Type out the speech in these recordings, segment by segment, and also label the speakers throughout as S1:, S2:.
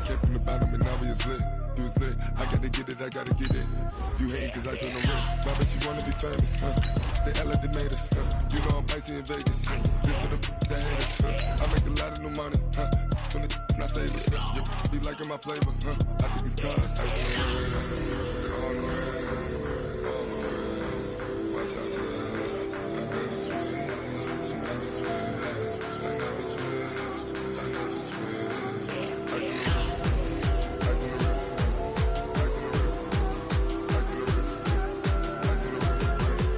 S1: came from the bottom and now we is lit. You was lit, I gotta get it, I gotta get it. You hating cause I took no risks. Why bet you wanna be famous, They Ella they made us, You know I'm icy in Vegas, This for the that hate us, I make a lot of new money, When it's not savers, be liking my flavor, I think it's cause ice on the wrist, on the wrist, on the wrist. Watch out, cuz I never switch, I never switch, I never switch, I never switch. Ice on the wrist, ice on the wrist, ice on the wrist, ice on the wrist, ice on the wrist.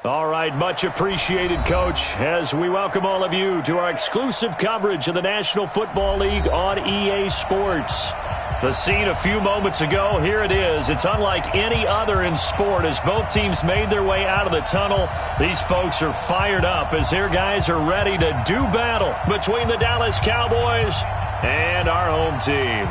S2: All right, much appreciated, Coach, as we welcome all of you to our exclusive coverage of the National Football League on EA Sports. The scene a few moments ago, here it is. It's unlike any other in sport as both teams made their way out of the tunnel. These folks are fired up as their guys are ready to do battle between the Dallas Cowboys and our home team.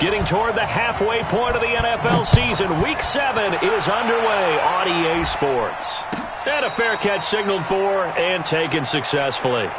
S2: Getting toward the halfway point of the NFL season, Week 7 is underway on EA Sports. And a fair catch signaled for and taken successfully.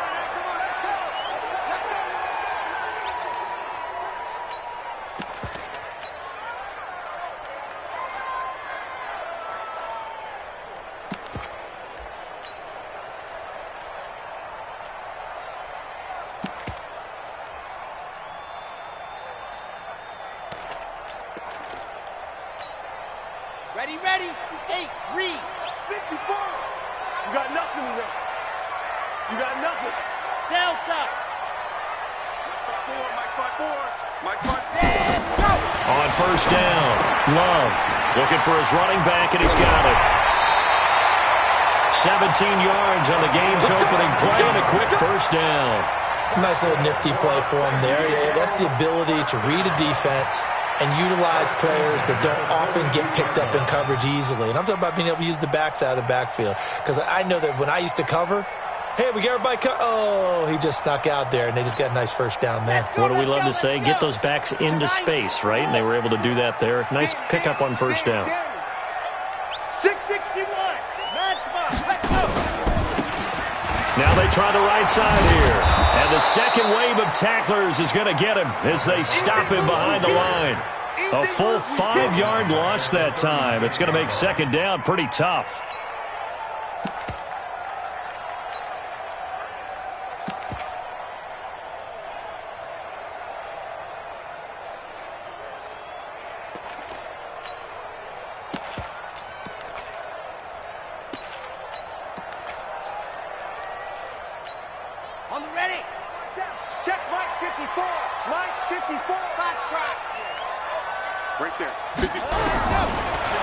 S3: Ready, 8, read, 54. You got nothing to know. You got nothing. Down top. Mike front 4. Go.
S2: On first down, Love looking for his running back, and he's got it. 17 yards on the game's opening play and a quick first down.
S4: Nice little nifty play for him there. That's the ability to read a defense and utilize players that don't often get picked up in coverage easily. And I'm talking about being able to use the backs out of the backfield. Because I know that when I used to cover, hey, we got everybody oh, he just snuck out there, and they just got a nice first down there.
S2: What do we love to say? Get those backs into space, right? And they were able to do that there. Nice pickup on first down.
S3: 661. Match box. Let's go.
S2: Now they try the right side here. And the second wave of tacklers is going to get him as they stop him behind the line. A full 5-yard loss that time. It's going to make second down pretty tough.
S3: On the ready. Check Mike 54. Mike 54. Box track. Right there. 54.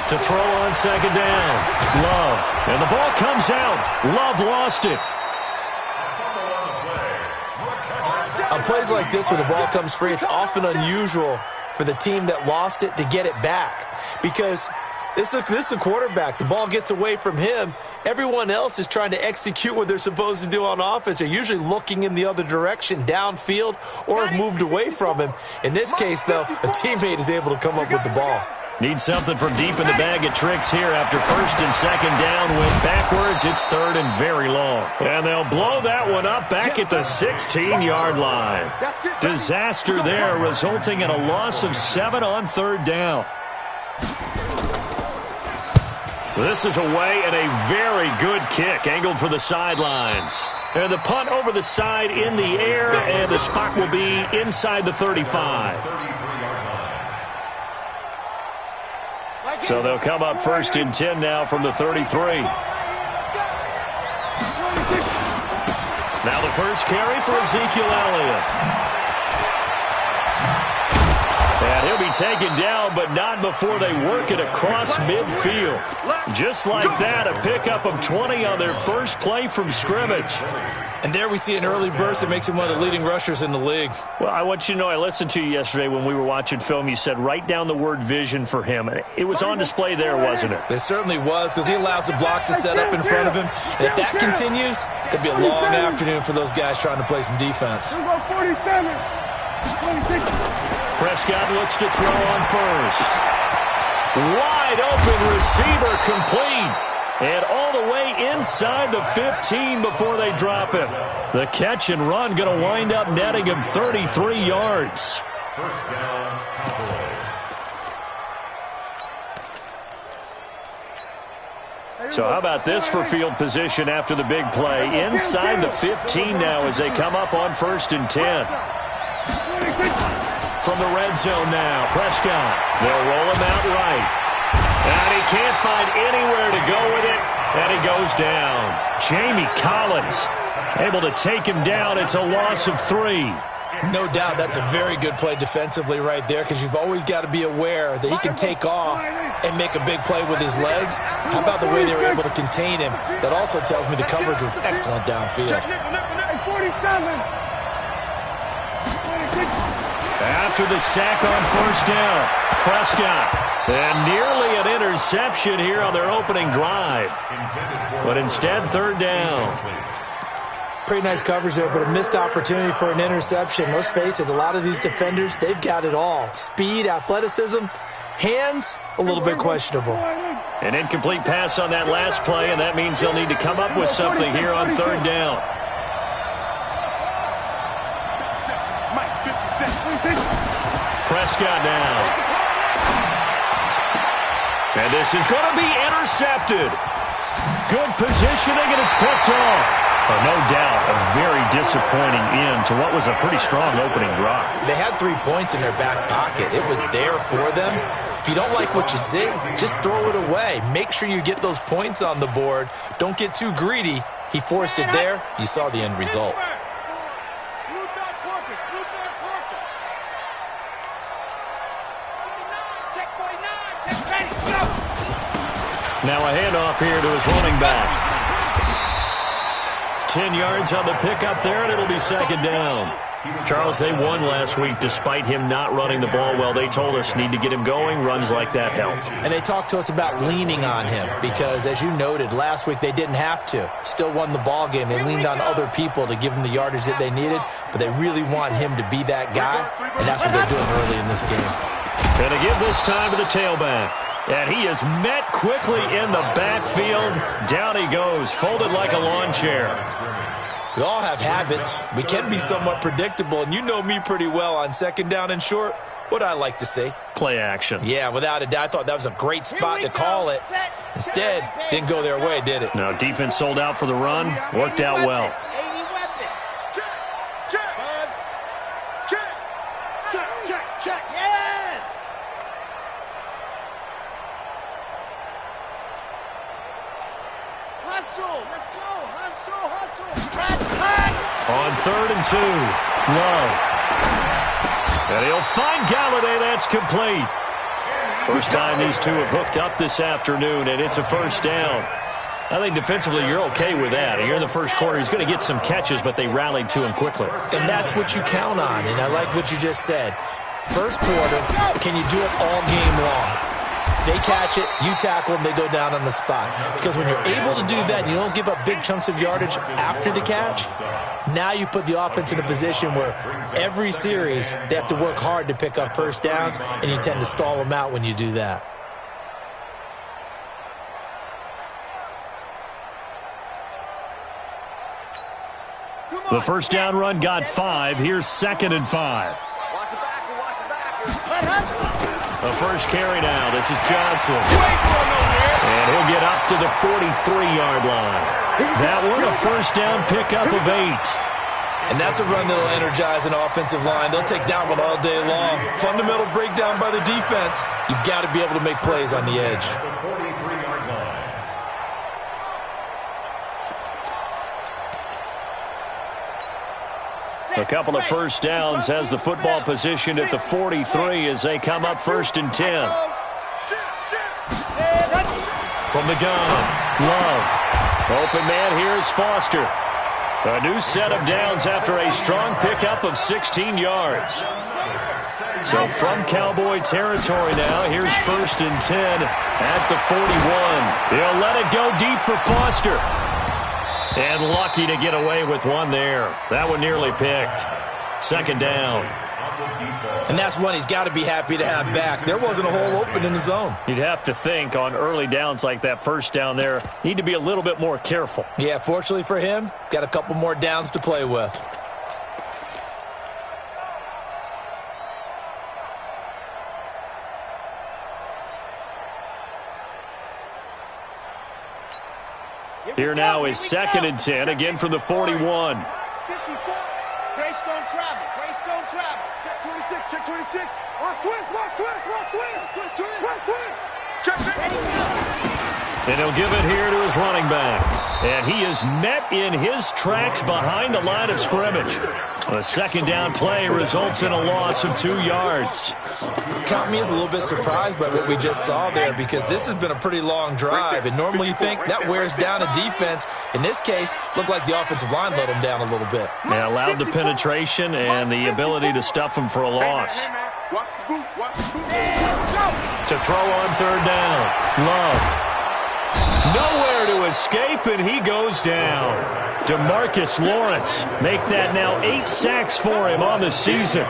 S2: To throw on second down. Love. And the ball comes out. Love lost it.
S4: On plays like this, when the ball comes free, it's often unusual for the team that lost it to get it back. Because this is a quarterback. The ball gets away from him. Everyone else is trying to execute what they're supposed to do on offense. They're usually looking in the other direction, downfield, or have moved away from him. In this case, though, a teammate is able to come up with the ball.
S2: Need something from deep in the bag of tricks here after first and second down. Went backwards. It's third and very long. And they'll blow that one up back at the 16-yard line. Disaster there, resulting in a loss of 7 on third down. This is away and a very good kick, angled for the sidelines. And the punt over the side in the air, and the spot will be inside the 35. So they'll come up first and 10 now from the 33. Now the first carry for Ezekiel Elliott. And he'll be taken down, but not before they work it across midfield. Just like that, a pickup of 20 on their first play from scrimmage.
S4: And there we see an early burst that makes him one of the leading rushers in the league.
S2: Well, I want you to know, I listened to you yesterday when we were watching film. You said write down the word vision for him. It was on display there, wasn't it?
S4: It certainly was, because he allows the blocks to set up in front of him. And if that continues, it'll be a long afternoon for those guys trying to play some defense.
S2: Prescott looks to throw on first. Wide open receiver complete. And all the way inside the 15 before they drop him. The catch and run going to wind up netting him 33 yards.
S5: First down, boys.
S2: So how about this for field position after the big play? Inside the 15 now as they come up on 1st and 10. From the red zone now, Prescott. They'll roll him out right. And he can't find anywhere to go with it, and he goes down. Jamie Collins able to take him down. It's a loss of 3.
S4: No doubt that's a very good play defensively right there, because you've always got to be aware that he can take off and make a big play with his legs. How about the way they were able to contain him? That also tells me the coverage was excellent downfield.
S2: After the sack on 1st down, Prescott. And nearly an interception here on their opening drive. But instead, 3rd down.
S4: Pretty nice coverage there, but a missed opportunity for an interception. Let's face it, a lot of these defenders, they've got it all. Speed, athleticism, hands, a little bit questionable.
S2: An incomplete pass on that last play, and that means they'll need to come up with something here on 3rd down. Prescott now. And this is going to be intercepted. Good positioning, and it's picked off. No doubt, a very disappointing end to what was a pretty strong opening drive.
S4: They had 3 points in their back pocket. It was there for them. If you don't like what you see, just throw it away. Make sure you get those points on the board. Don't get too greedy. He forced it there. You saw the end result.
S2: Now a handoff here to his running back. 10 yards on the pickup there, and it'll be 2nd down. Charles, they won last week despite him not running the ball well. They told us need to get him going. Runs like that help.
S4: And they talked to us about leaning on him because, as you noted, last week they didn't have to. Still won the ball game. They leaned on other people to give them the yardage that they needed, but they really want him to be that guy, and that's what they're doing early in this game.
S2: And to give this time to the tailback. And he is met quickly in the backfield. Down he goes, folded like a lawn chair.
S4: We all have habits. We can be somewhat predictable, and you know me pretty well on 2nd down and short. What I like to see?
S2: Play action.
S4: Yeah, without a doubt. I thought that was a great spot to call it. Instead, didn't go their way, did it?
S2: No, defense sold out for the run. Worked out well.
S3: Check, yes! Hustle, let's go, hustle.
S2: On 3rd and 2, Love. And he'll find Galladay. That's complete. First time these two have hooked up this afternoon, and it's a 1st down. I think defensively you're okay with that. Here in the first quarter, he's going to get some catches, but they rallied to him quickly.
S4: And that's what you count on, and I like what you just said. First quarter, can you do it all game long? They catch it, you tackle them, they go down on the spot. Because when you're able to do that, you don't give up big chunks of yardage after the catch. Now you put the offense in a position where every series they have to work hard to pick up 1st downs, and you tend to stall them out when you do that.
S2: The 1st down run got 5. Here's 2nd and 5. The first carry now. This is Johnson. And he'll get up to the 43-yard line. That one, a 1st down pickup of 8.
S4: And that's a run that'll energize an offensive line. They'll take that one all day long. Fundamental breakdown by the defense. You've got to be able to make plays on the edge.
S2: A couple of first downs has the football positioned at the 43 as they come up 1st and 10. From the gun, Love. Open man here is Foster. A new set of downs after a strong pickup of 16 yards. So from Cowboy territory now, here's 1st and 10 at the 41. He'll let it go deep for Foster. And lucky to get away with one there. That one nearly picked. 2nd down.
S4: And that's one he's got to be happy to have back. There wasn't a hole open in the zone.
S2: You'd have to think on early downs like that 1st down there, need to be a little bit more careful.
S4: Yeah, fortunately for him, got a couple more downs to play with.
S2: Here now is 2nd and 10, again from the 41.
S3: 54. Greystone travel. Greystone travel. Check 26. Check 26. Watch twist. Watch twist. Watch twist. Twist. Twist. Twist. Check.
S2: And he'll give it here to his running back. And he is met in his tracks behind the line of scrimmage. A 2nd down play results in a loss of 2 yards.
S4: Count me as a little bit surprised by what we just saw there, because this has been a pretty long drive, and normally you think that wears down a defense. In this case, looked like the offensive line let them down a little bit.
S2: They allowed the penetration and the ability to stuff them for a loss. To throw on 3rd down, Love. Nowhere to escape, and he goes down. DeMarcus Lawrence make that now 8 sacks for him on the season.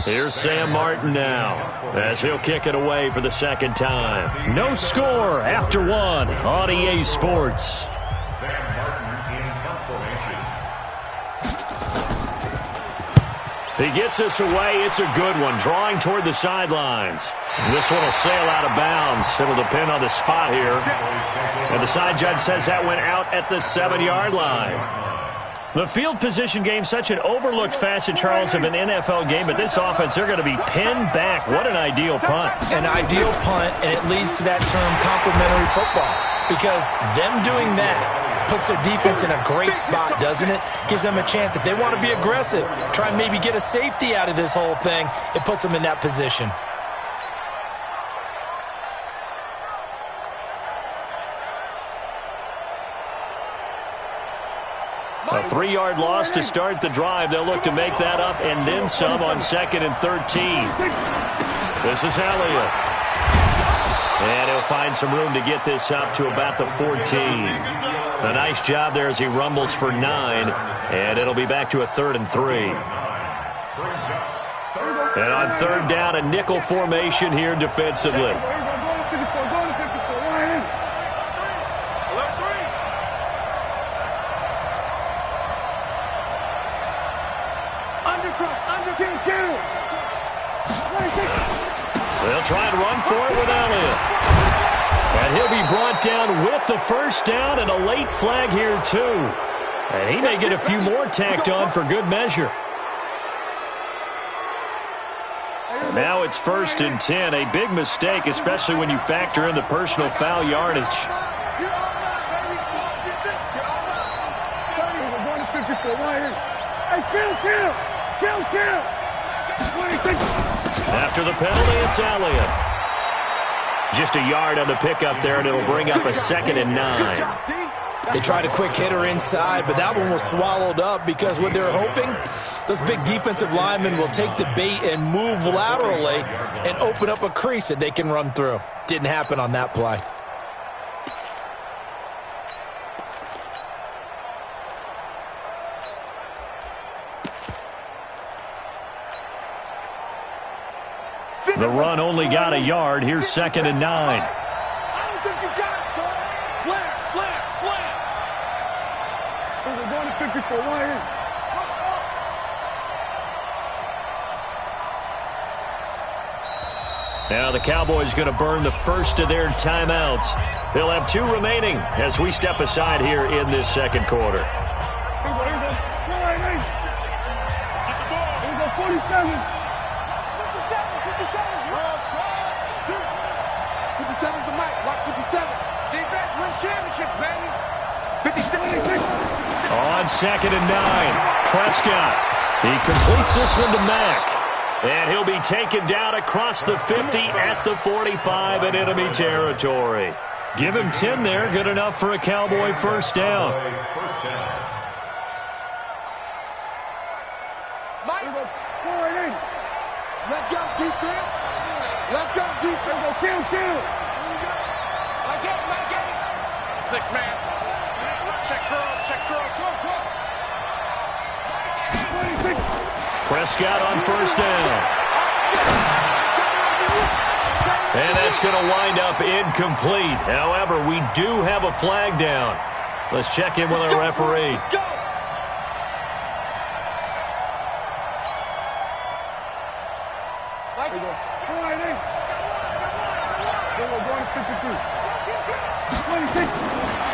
S2: Here's Sam Martin now as he'll kick it away for the 2nd time. No score after 1 on EA Sports. He gets us away. It's a good one. Drawing toward the sidelines. This one will sail out of bounds. It'll depend on the spot here. And the side judge says that went out at the 7-yard line. The field position game, such an overlooked facet, Charles, of an NFL game, but this offense, they're going to be pinned back. What an ideal punt.
S4: An ideal punt, and it leads to that term complementary football, because them doing that puts their defense in a great spot, doesn't it? Gives them a chance. If they want to be aggressive, try and maybe get a safety out of this whole thing, it puts them in that position.
S2: A 3-yard loss to start the drive. They'll look to make that up and then some on 2nd and 13. This is Elliott. And he'll find some room to get this up to about the 14. A nice job there as he rumbles for 9. And it'll be back to a 3rd and 3. And on 3rd down, a nickel formation here defensively. They'll try and run for it with Elliott. And he'll be brought down with the 1st down and a late flag here too. And he may get a few more tacked on for good measure. And now it's 1st and 10. A big mistake, especially when you factor in the personal foul yardage. After the penalty, it's Elliott. Just a yard on the pickup there, and it'll bring up a 2nd and 9.
S4: They tried a quick hitter inside, but that one was swallowed up because what they're hoping, those big defensive linemen will take the bait and move laterally and open up a crease that they can run through. Didn't happen on that play.
S2: The run only got a yard. Here's 2nd and 9.
S3: I don't think you got it, son. Slam, slam, slam. We're going to 54 right here.
S2: Now the Cowboys going to burn the first of their timeouts. They'll have 2 remaining as we step aside here in this 2nd quarter.
S3: Here we go, 47. 57's the mic. Watch 57. Defense wins championships, baby. 57.
S2: On 2nd and 9, Prescott. He completes this one to Mack. And he'll be taken down across the 50 at the 45 in enemy territory. Give him 10 there. Good enough for a Cowboy first down.
S3: Let's go, defense. Let's go, defense. Kill. My game. 6 man. Check curls.
S2: Prescott on first down. And that's going to wind up incomplete. However, we do have a flag down. Let's check in with our referee.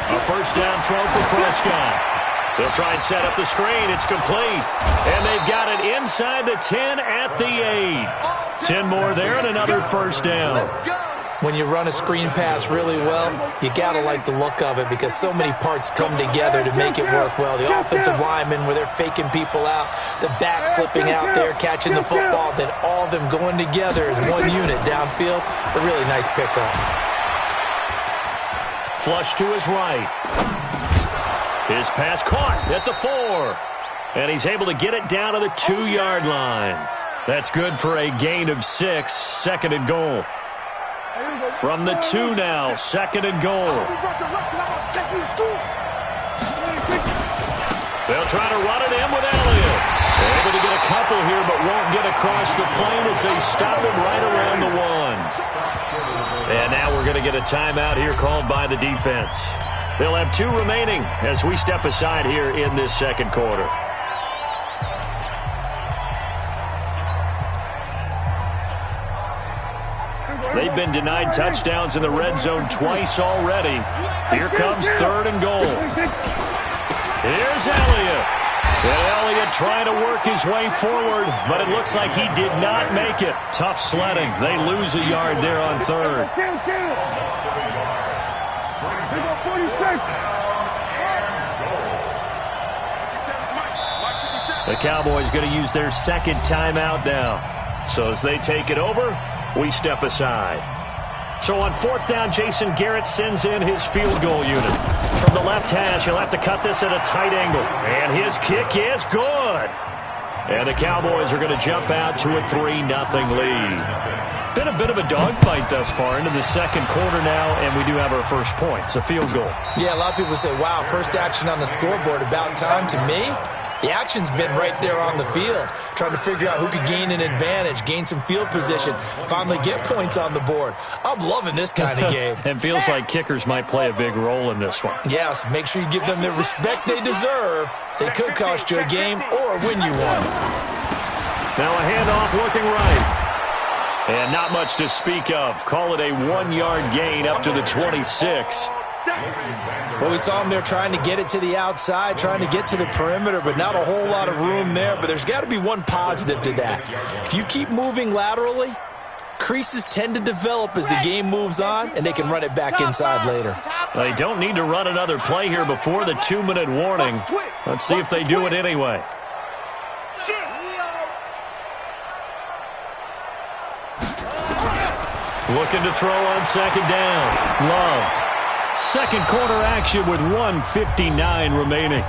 S2: A first down throw for Prescott. They'll try and set up the screen. It's complete. And they've got it inside the 10 at the 8. 10 more there and another first down.
S4: When you run a screen pass really well, you got to like the look of it because so many parts come together to make it work well. The offensive linemen, where they're faking people out, the back slipping out there, catching the football, then all of them going together as one unit downfield. A really nice pickup.
S2: Flush to his right. His pass caught at the 4. And he's able to get it down to the 2-yard line. That's good for a gain of 6. 2nd and goal. From the 2 now, 2nd and goal. They'll try to run it in with Elliott. They're able to get a couple here, but won't get across the plane as they stop him right around the 1. And now we're going to get a timeout here called by the defense. They'll have 2 remaining as we step aside here in this second quarter. They've been denied touchdowns in the red zone twice already. Here comes 3rd and goal. Here's Elliott. And Elliott trying to work his way forward, but it looks like he did not make it. Tough sledding. They lose a yard there on 3rd. The Cowboys going to use their 2nd timeout now. So as they take it over, we step aside. So on 4th down, Jason Garrett sends in his field goal unit. From the left hash, he'll have to cut this at a tight angle. And his kick is good. And the Cowboys are going to jump out to a 3-0 lead. Been a bit of a dogfight thus far into the second quarter now, and we do have our first points, a field goal.
S4: Yeah, a lot of people say, wow, first action on the scoreboard, about time. To me, the action's been right there on the field, trying to figure out who could gain an advantage, gain some field position, finally get points on the board. I'm loving this kind of game.
S2: It feels like kickers might play a big role in this one.
S4: Yes, make sure you give them the respect they deserve. They could cost you a game or win you one.
S2: Now a handoff looking right. And not much to speak of. Call it a 1-yard gain up to the 26.
S4: Well, we saw him there trying to get it to the outside, trying to get to the perimeter, but not a whole lot of room there. But there's got to be one positive to that. If you keep moving laterally, creases tend to develop as the game moves on, and they can run it back inside later.
S2: They don't need to run another play here before the 2-minute warning. Let's see if they do it anyway. Looking to throw on 2nd down. Love. Second quarter action with 1:59 remaining.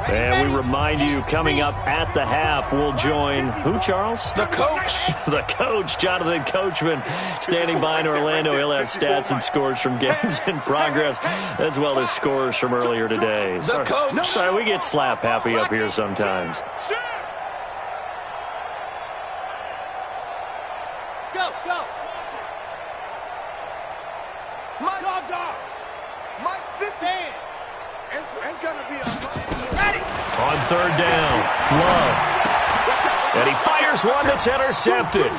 S2: And we remind you, coming up at the half, we'll join who, Charles?
S4: The coach.
S2: The coach, Jonathan Coachman, standing by in Orlando. He'll have stats and scores from games in progress, as well as scores from earlier today.
S4: The coach.
S2: Sorry, we get slap happy up here sometimes.
S3: Go. Mike 15. It's going to be ready.
S2: On 3rd down, Love. And he fires one that's intercepted.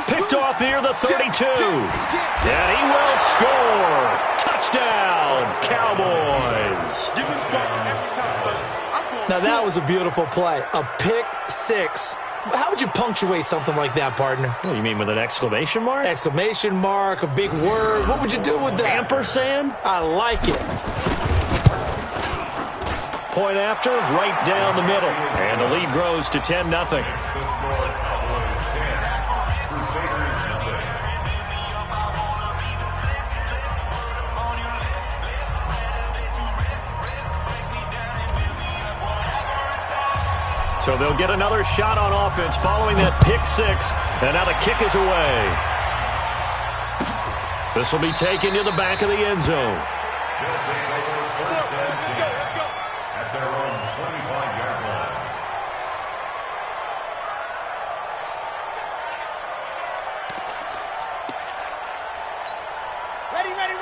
S2: Picked off near the 32. And he will score. Touchdown, Cowboys.
S3: Give us ball every time, fellas.
S4: Now, that was a beautiful play. A pick six. How would you punctuate something like that, partner?
S2: What, you mean with an exclamation mark?
S4: Exclamation mark, a big word. What would you do with that?
S2: Ampersand?
S4: I like it.
S2: Point after, right down the middle. And the lead grows to 10-0. So they'll get another shot on offense following that pick six. And now the kick is away. This will be taken to the back of the end zone.
S5: At their own 25-yard line.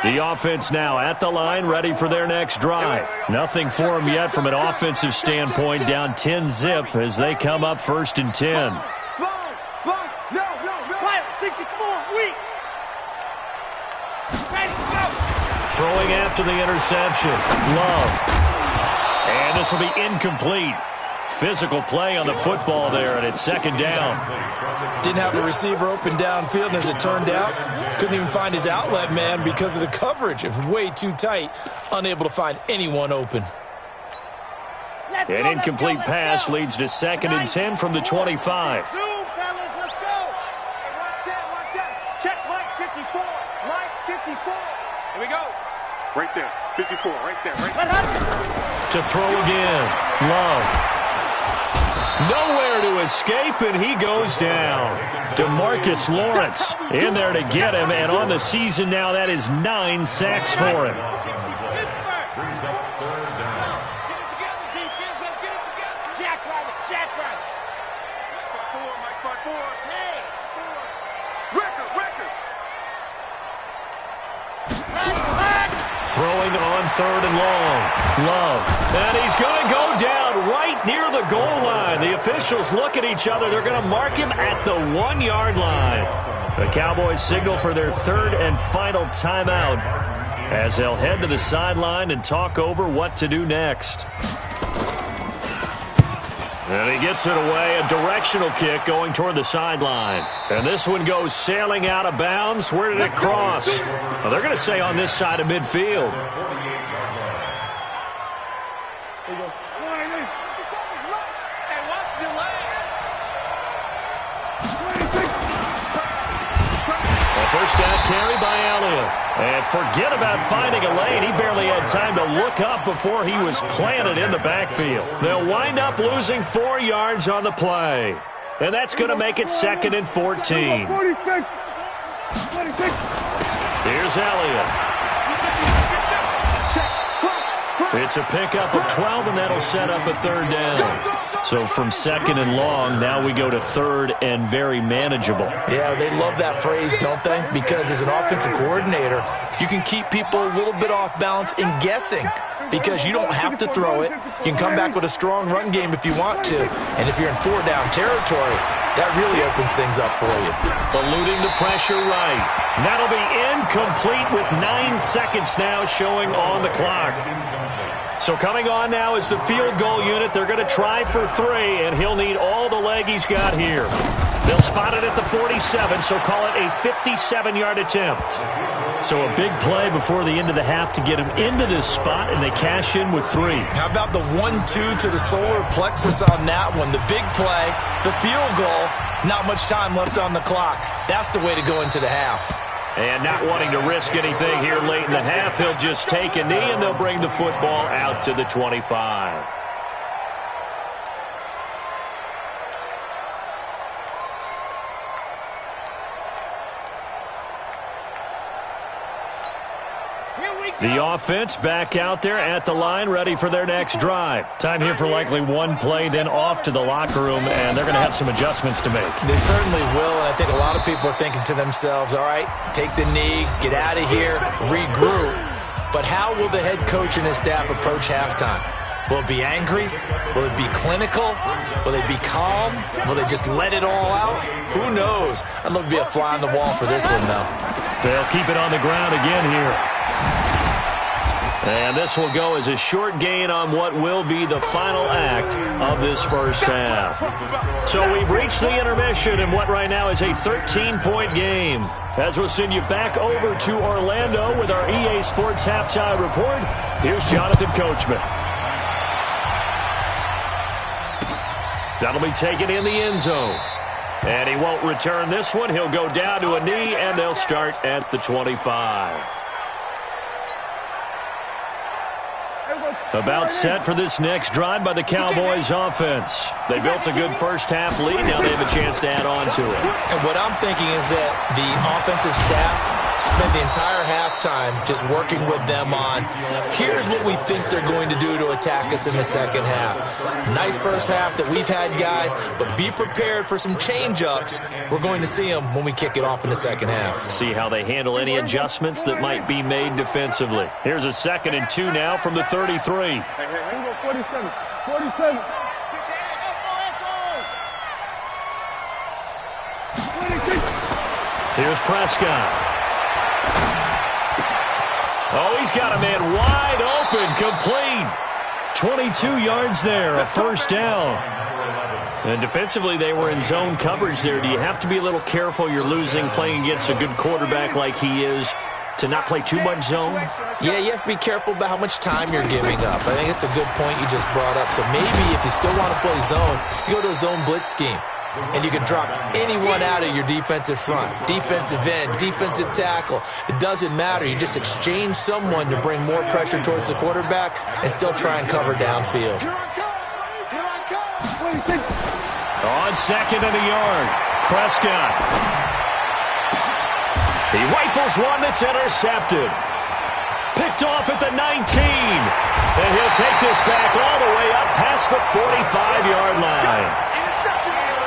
S2: The offense now at the line, ready for their next drive. Nothing for them yet from an offensive standpoint, down 10-zip as they come up 1st and 10.
S3: No. Pilot, 64, weak. Ready, go.
S2: Throwing after the interception, Love. And this will be incomplete. Physical play on the football there, and it's 2nd down.
S4: Didn't have a receiver open downfield, and as it turned out, couldn't even find his outlet man because of the coverage. It was way too tight, unable to find anyone open.
S2: An incomplete pass leads to 2nd and 10 from the 25.
S3: Zoom, fellas, let's go. Hey, watch that. Check Mike 54. Mike 54. Here we go. Right there. 54, right there.
S2: To throw again, Love. Nowhere to escape, and he goes down. DeMarcus Lawrence in there to get him, and on the season now, that is 9 sacks for him.
S5: Brings up 3rd down.
S3: Jack Rabbit. Mike 54. Hey. Record.
S2: Throwing on 3rd and long. Love. And he's going to go down right near the goal line. The officials look at each other. They're going to mark him at the 1-yard line. The Cowboys signal for their 3rd and final timeout as they'll head to the sideline and talk over what to do next. And he gets it away, a directional kick going toward the sideline. And this one goes sailing out of bounds. Where did it cross? Well, they're going to say on this side of midfield. First down carry by Elliott. And forget about finding a lane. He barely had time to look up before he was planted in the backfield. They'll wind up losing 4 yards on the play. And that's going to make it 2nd and 14. Here's Elliott. It's a pickup of 12, and that'll set up a 3rd down. So from 2nd and long, now we go to 3rd and very manageable.
S4: Yeah, they love that phrase, don't they? Because as an offensive coordinator, you can keep people a little bit off balance and guessing because you don't have to throw it. You can come back with a strong run game if you want to. And if you're in 4-down territory, that really opens things up for you.
S2: Eluding the pressure right. That'll be incomplete with 9 seconds now showing on the clock. So coming on now is the field goal unit. They're going to try for 3, and he'll need all the leg he's got here. They'll spot it at the 47, so call it a 57-yard attempt. So a big play before the end of the half to get him into this spot, and they cash in with 3.
S4: How about the 1-2 to the solar plexus on that one? The big play, the field goal, not much time left on the clock. That's the way to go into the half.
S2: And not wanting to risk anything here late in the half, he'll just take a knee, and they'll bring the football out to the 25. The offense back out there at the line, ready for their next drive. Time here for likely one play, then off to the locker room, and they're going to have some adjustments to make.
S4: They certainly will, and I think a lot of people are thinking to themselves, all right, take the knee, get out of here, regroup. But how will the head coach and his staff approach halftime? Will it be angry? Will it be clinical? Will they be calm? Will they just let it all out? Who knows? I'd love to be a fly on the wall for this one, though.
S2: They'll keep it on the ground again here. And this will go as a short gain on what will be the final act of this first half. So we've reached the intermission in what right now is a 13-point game. As we'll send you back over to Orlando with our EA Sports Halftime Report, here's Jonathan Coachman. That'll be taken in the end zone. And he won't return this one. He'll go down to a knee, and they'll start at the 25. About set for this next drive by the Cowboys offense. They built a good first-half lead. Now they have a chance to add on to it.
S4: And what I'm thinking is that the offensive staff spent the entire halftime just working with them on, here's what we think they're going to do to attack us in the second half. Nice first half that we've had, guys, but be prepared for some change-ups. We're going to see them when we kick it off in the second half.
S2: See how they handle any adjustments that might be made defensively. Here's a 2nd and 2 now from the 33.
S3: Hey, 47. 47.
S2: Here's Prescott. Oh, he's got a man wide open, complete. 22 yards there, a first down. And defensively, they were in zone coverage there. Do you have to be a little careful? You're losing, playing against a good quarterback like he is, to not play too much zone?
S4: Yeah, you have to be careful about how much time you're giving up. I think it's a good point you just brought up. So maybe if you still want to play zone, you go to a zone blitz scheme. And you can drop anyone out of your defensive front, defensive end, defensive tackle. It doesn't matter. You just exchange someone to bring more pressure towards the quarterback and still try and cover downfield.
S2: On 2nd and a yard, Prescott. He rifles one that's intercepted. Picked off at the 19. And he'll take this back all the way up past the 45-yard line.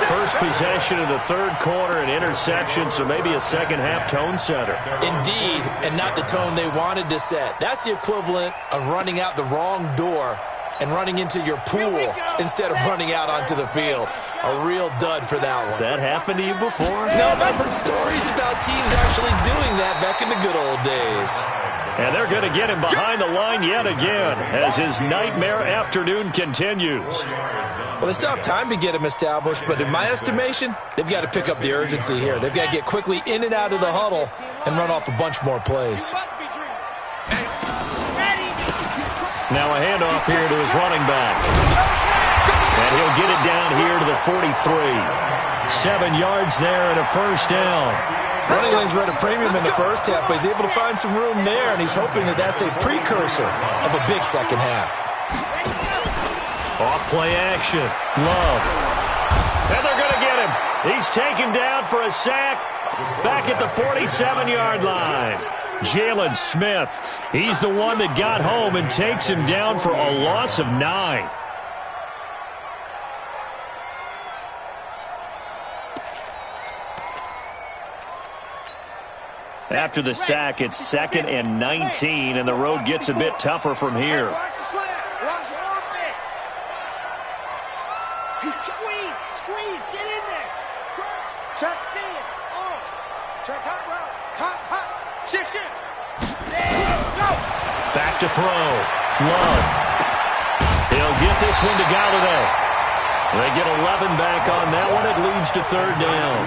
S2: First possession of the third quarter, an interception, so maybe a second-half tone setter.
S4: Indeed, and not the tone they wanted to set. That's the equivalent of running out the wrong door and running into your pool instead of running out onto the field. A real dud for that one.
S2: Has that happened to you before?
S4: No, but I've heard stories about teams actually doing that back in the good old days.
S2: And they're going to get him behind the line yet again as his nightmare afternoon continues.
S4: Well, they still have time to get him established, but in my estimation, they've got to pick up the urgency here. They've got to get quickly in and out of the huddle and run off a bunch more plays.
S2: Now a handoff here to his running back. And he'll get it down here to the 43. 7 yards there and a first down.
S4: Running lanes were at a premium in the first half, but he's able to find some room there, and he's hoping that that's a precursor of a big second half.
S2: Off play action. Love. And they're going to get him. He's taken down for a sack back at the 47-yard line. Jalen Smith. He's the one that got home and takes him down for a loss of 9. After the sack, it's 2nd and 19, and the road gets a bit tougher from here.
S3: Squeeze, get in there. Just see it. Oh, check hot route. Hot. Shift. Go.
S2: Back to throw. Love. He'll get this one to Galladay. They get 11 back on that one. It leads to third down.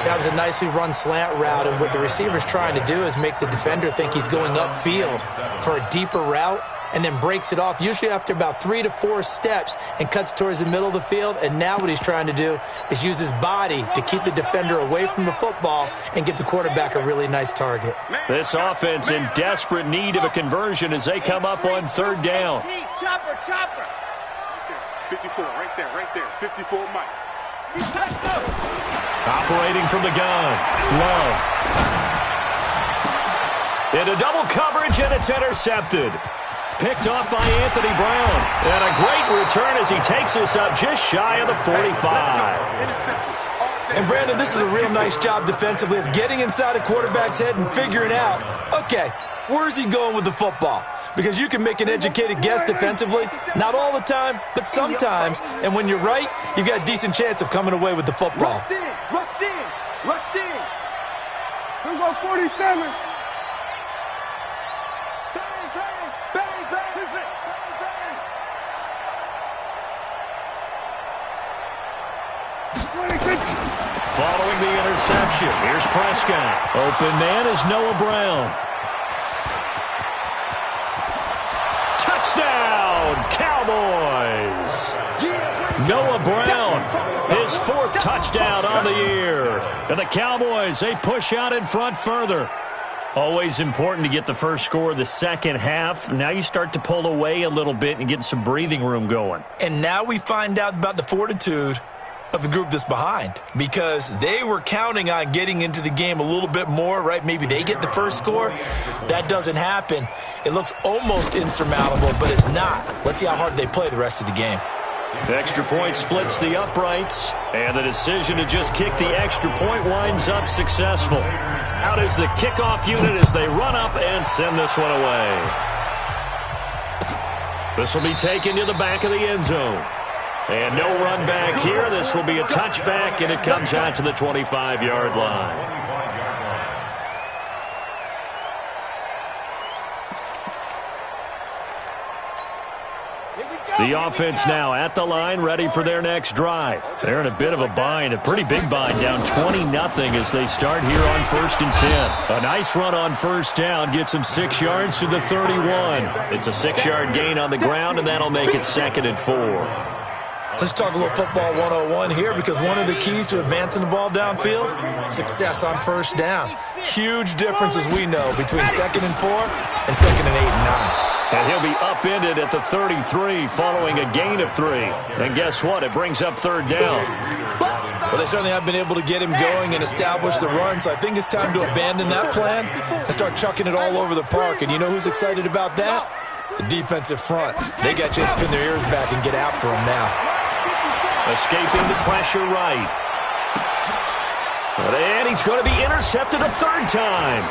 S4: That was a nicely run slant route, and what the receiver's trying to do is make the defender think he's going upfield for a deeper route, and then breaks it off, usually after about 3 to 4 steps, and cuts towards the middle of the field. And now what he's trying to do is use his body to keep the defender away from the football and give the quarterback a really nice target.
S2: This offense in desperate need of a conversion as they come up on third down.
S3: Chopper. 54, right there. 54, Mike.
S2: Operating from the gun. Love. Into double coverage, and it's intercepted. Picked off by Anthony Brown. And a great return as he takes us up just shy of the 45.
S4: And, Brandon, this is a real nice job defensively of getting inside a quarterback's head and figuring out, okay, where's he going with the football? Because you can make an educated guess defensively, not all the time, but sometimes. And when you're right, you've got a decent chance of coming away with the football.
S3: Rush in. Here we go, 47.
S2: interception. Here's Prescott. Open man is Noah Brown. Touchdown, Cowboys. Noah Brown, his 4th touchdown on the year. And the Cowboys, they push out in front further. Always important to get the first score of the second half. Now you start to pull away a little bit and get some breathing room going.
S4: And now we find out about the fortitude of the group that's behind, because they were counting on getting into the game a little bit more, right? Maybe they get the first score. That doesn't happen. It looks almost insurmountable, but it's not. Let's see how hard they play the rest of the game.
S2: The extra point splits the uprights, and the decision to just kick the extra point winds up successful. Out is the kickoff unit as they run up and send this one away. This will be taken to the back of the end zone. And no run back here. This will be a touchback, and it comes out to the 25-yard line. The offense now at the line, ready for their next drive. They're in a bit of a bind, a pretty big bind, down 20-0 as they start here on 1st and 10. A nice run on first down gets them 6 yards to the 31. It's a 6-yard gain on the ground, and that'll make it 2nd and 4.
S4: Let's talk a little football 101 here, because one of the keys to advancing the ball downfield, success on first down. Huge difference, as we know, between 2nd and 4 and 2nd and 8 and 9.
S2: And he'll be upended at the 33 following a gain of 3. And guess what? It brings up 3rd down.
S4: Well, they certainly have been able to get him going and establish the run, so I think it's time to abandon that plan and start chucking it all over the park. And you know who's excited about that? The defensive front. They got to just pin their ears back and get after him now.
S2: Escaping the pressure right. And he's going to be intercepted a 3rd time.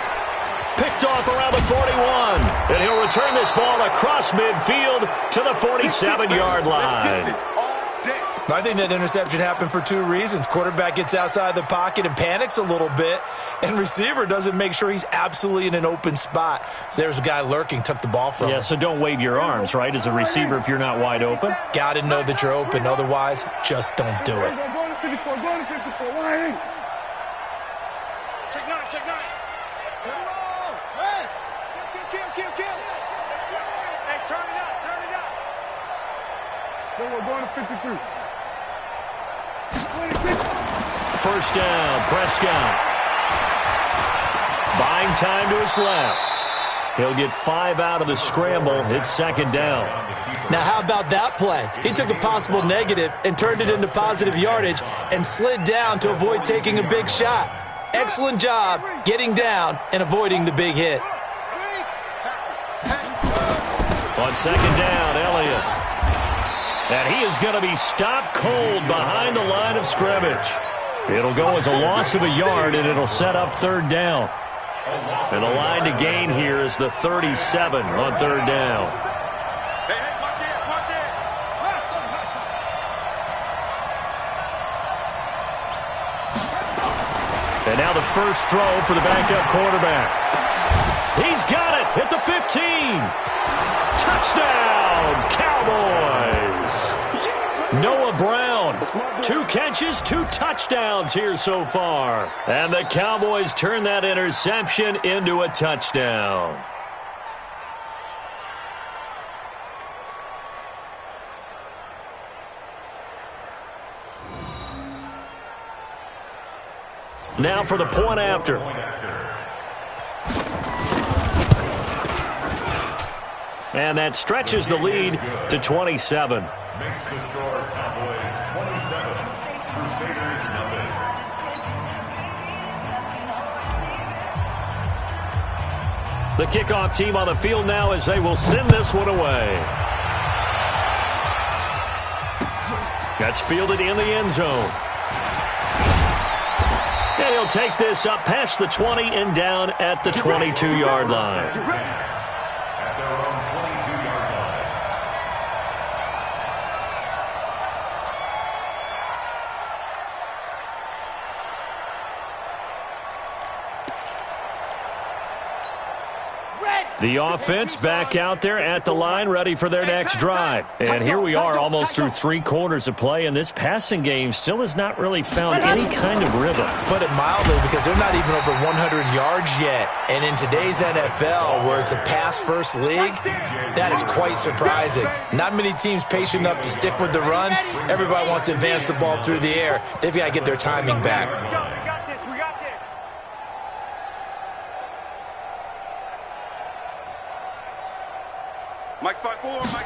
S2: Picked off around the 41. And he'll return this ball across midfield to the 47-yard line.
S4: I think that interception happened for 2 reasons. Quarterback gets outside the pocket and panics a little bit, and receiver doesn't make sure he's absolutely in an open spot. So there's a guy lurking, took the ball from him.
S2: Yeah, so don't wave your arms, right, as a receiver if you're not wide open?
S4: Got to know that you're open. Otherwise, just don't do it.
S3: Check 9, check 9. Kill. Hey, turn it up.
S6: So we're going to 53.
S2: 1st down, Prescott. Buying time to his left. He'll get 5 out of the scramble. It's 2nd down.
S4: Now, how about that play? He took a possible negative and turned it into positive yardage and slid down to avoid taking a big shot. Excellent job getting down and avoiding the big hit.
S2: On 2nd down, Elliott. And he is going to be stopped cold behind the line of scrimmage. It'll go as a loss of a yard, and it'll set up 3rd down. And the line to gain here is the 37 on 3rd down. And now the first throw for the backup quarterback. He's got it at the 15. Touchdown, Cowboys! Noah Brown, 2 catches, 2 touchdowns here so far. And the Cowboys turn that interception into a touchdown. Now for the point after. And that stretches the lead to 27.
S5: Makes the score Cowboys 27, Crusaders nothing.
S2: The kickoff team on the field now as they will send this one away. That's fielded in the end zone. And he'll take this up past the 20 and down at the 22-yard line. The offense back out there at the line, ready for their next drive. And here we are almost through 3 quarters of play, and this passing game still has not really found any kind of rhythm.
S4: Put it mildly, because they're not even over 100 yards yet. And in today's NFL, where it's a pass-first league, that is quite surprising. Not many teams patient enough to stick with the run. Everybody wants to advance the ball through the air. They've got to get their timing back.
S3: Mike 5-4, Mike.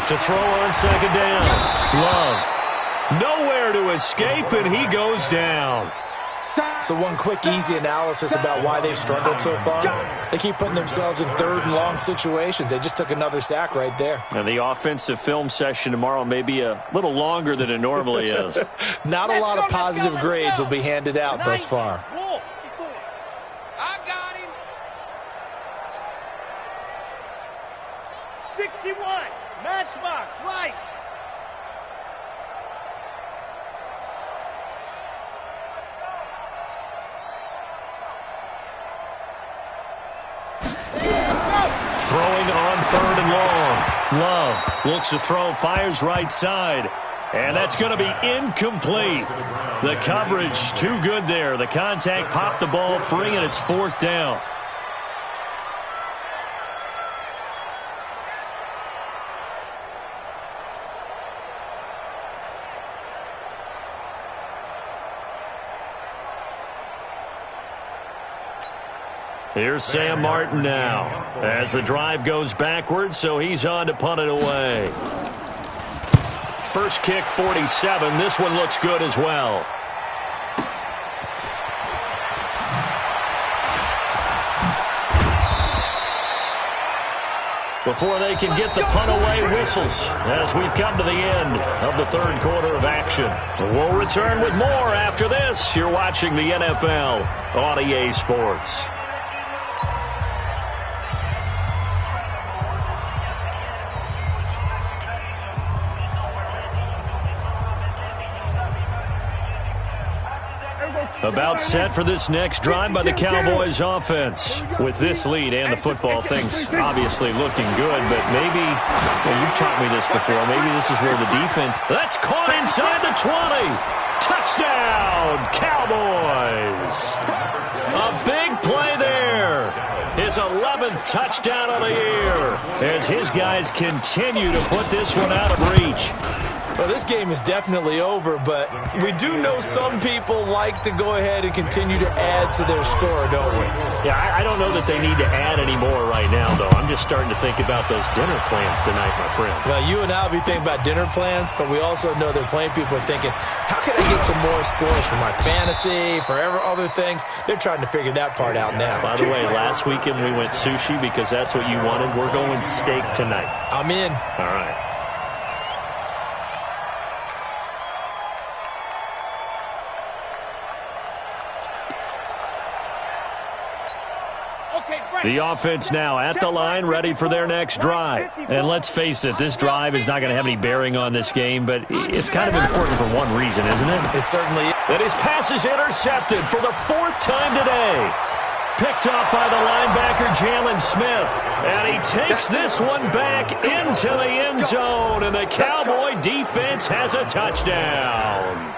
S2: To throw on second down. Love. Nowhere to escape, and he goes down.
S4: So one quick, easy analysis about why they've struggled so far. They keep putting themselves in 3rd and long situations. They just took another sack right there.
S2: And the offensive film session tomorrow may be a little longer than it normally is.
S4: Not a lot of positive grades will be handed out thus far.
S3: I got him. 61, Matchbox, light.
S2: Throwing on 3rd and long. Love looks to throw, fires right side. And that's going to be incomplete. The coverage too good there. The contact popped the ball free, and it's 4th down. Here's Sam Martin now as the drive goes backwards, so he's on to punt it away. First kick, 47. This one looks good as well. Before they can get the punt away, whistles as we've come to the end of the 3rd quarter of action. We'll return with more after this. You're watching the NFL on EA Sports. About set for this next drive by the Cowboys offense. With this lead and the football, things obviously looking good, but maybe, well, you've taught me this before, maybe this is where the defense, that's caught inside the 20. Touchdown, Cowboys. A big play there. His 11th touchdown of the year as his guys continue to put this one out of reach.
S4: Well, this game is definitely over, but we do know some people like to go ahead and continue to add to their score, don't we?
S2: Yeah, I don't know that they need to add any more right now, though. I'm just starting to think about those dinner plans tonight, my friend.
S4: Well, you and I will be thinking about dinner plans, but we also know that plenty of people are thinking, how can I get some more scores for my fantasy, for other things? They're trying to figure that part out now.
S2: By the way, last weekend we went sushi because that's what you wanted. We're going steak tonight.
S4: I'm in.
S2: All right. The offense now at the line, ready for their next drive. And let's face it, this drive is not going to have any bearing on this game, but it's kind of important for one reason, isn't it?
S4: It certainly is.
S2: That his pass is intercepted for the 4th time today. Picked up by the linebacker, Jalen Smith. And he takes this one back into the end zone, and the Cowboy defense has a touchdown.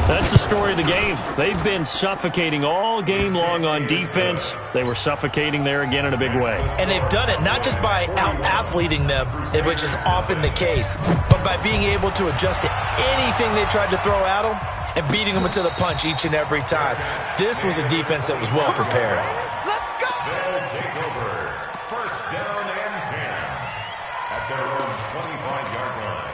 S2: That's the story of the game. They've been suffocating all game long on defense. They were suffocating there again in a big way.
S4: And they've done it not just by out-athleting them, which is often the case, but by being able to adjust to anything they tried to throw at them and beating them into the punch each and every time. This was a defense that was well prepared.
S3: Let's go!
S5: They'll take over. First down and 10 at their own 25-yard line.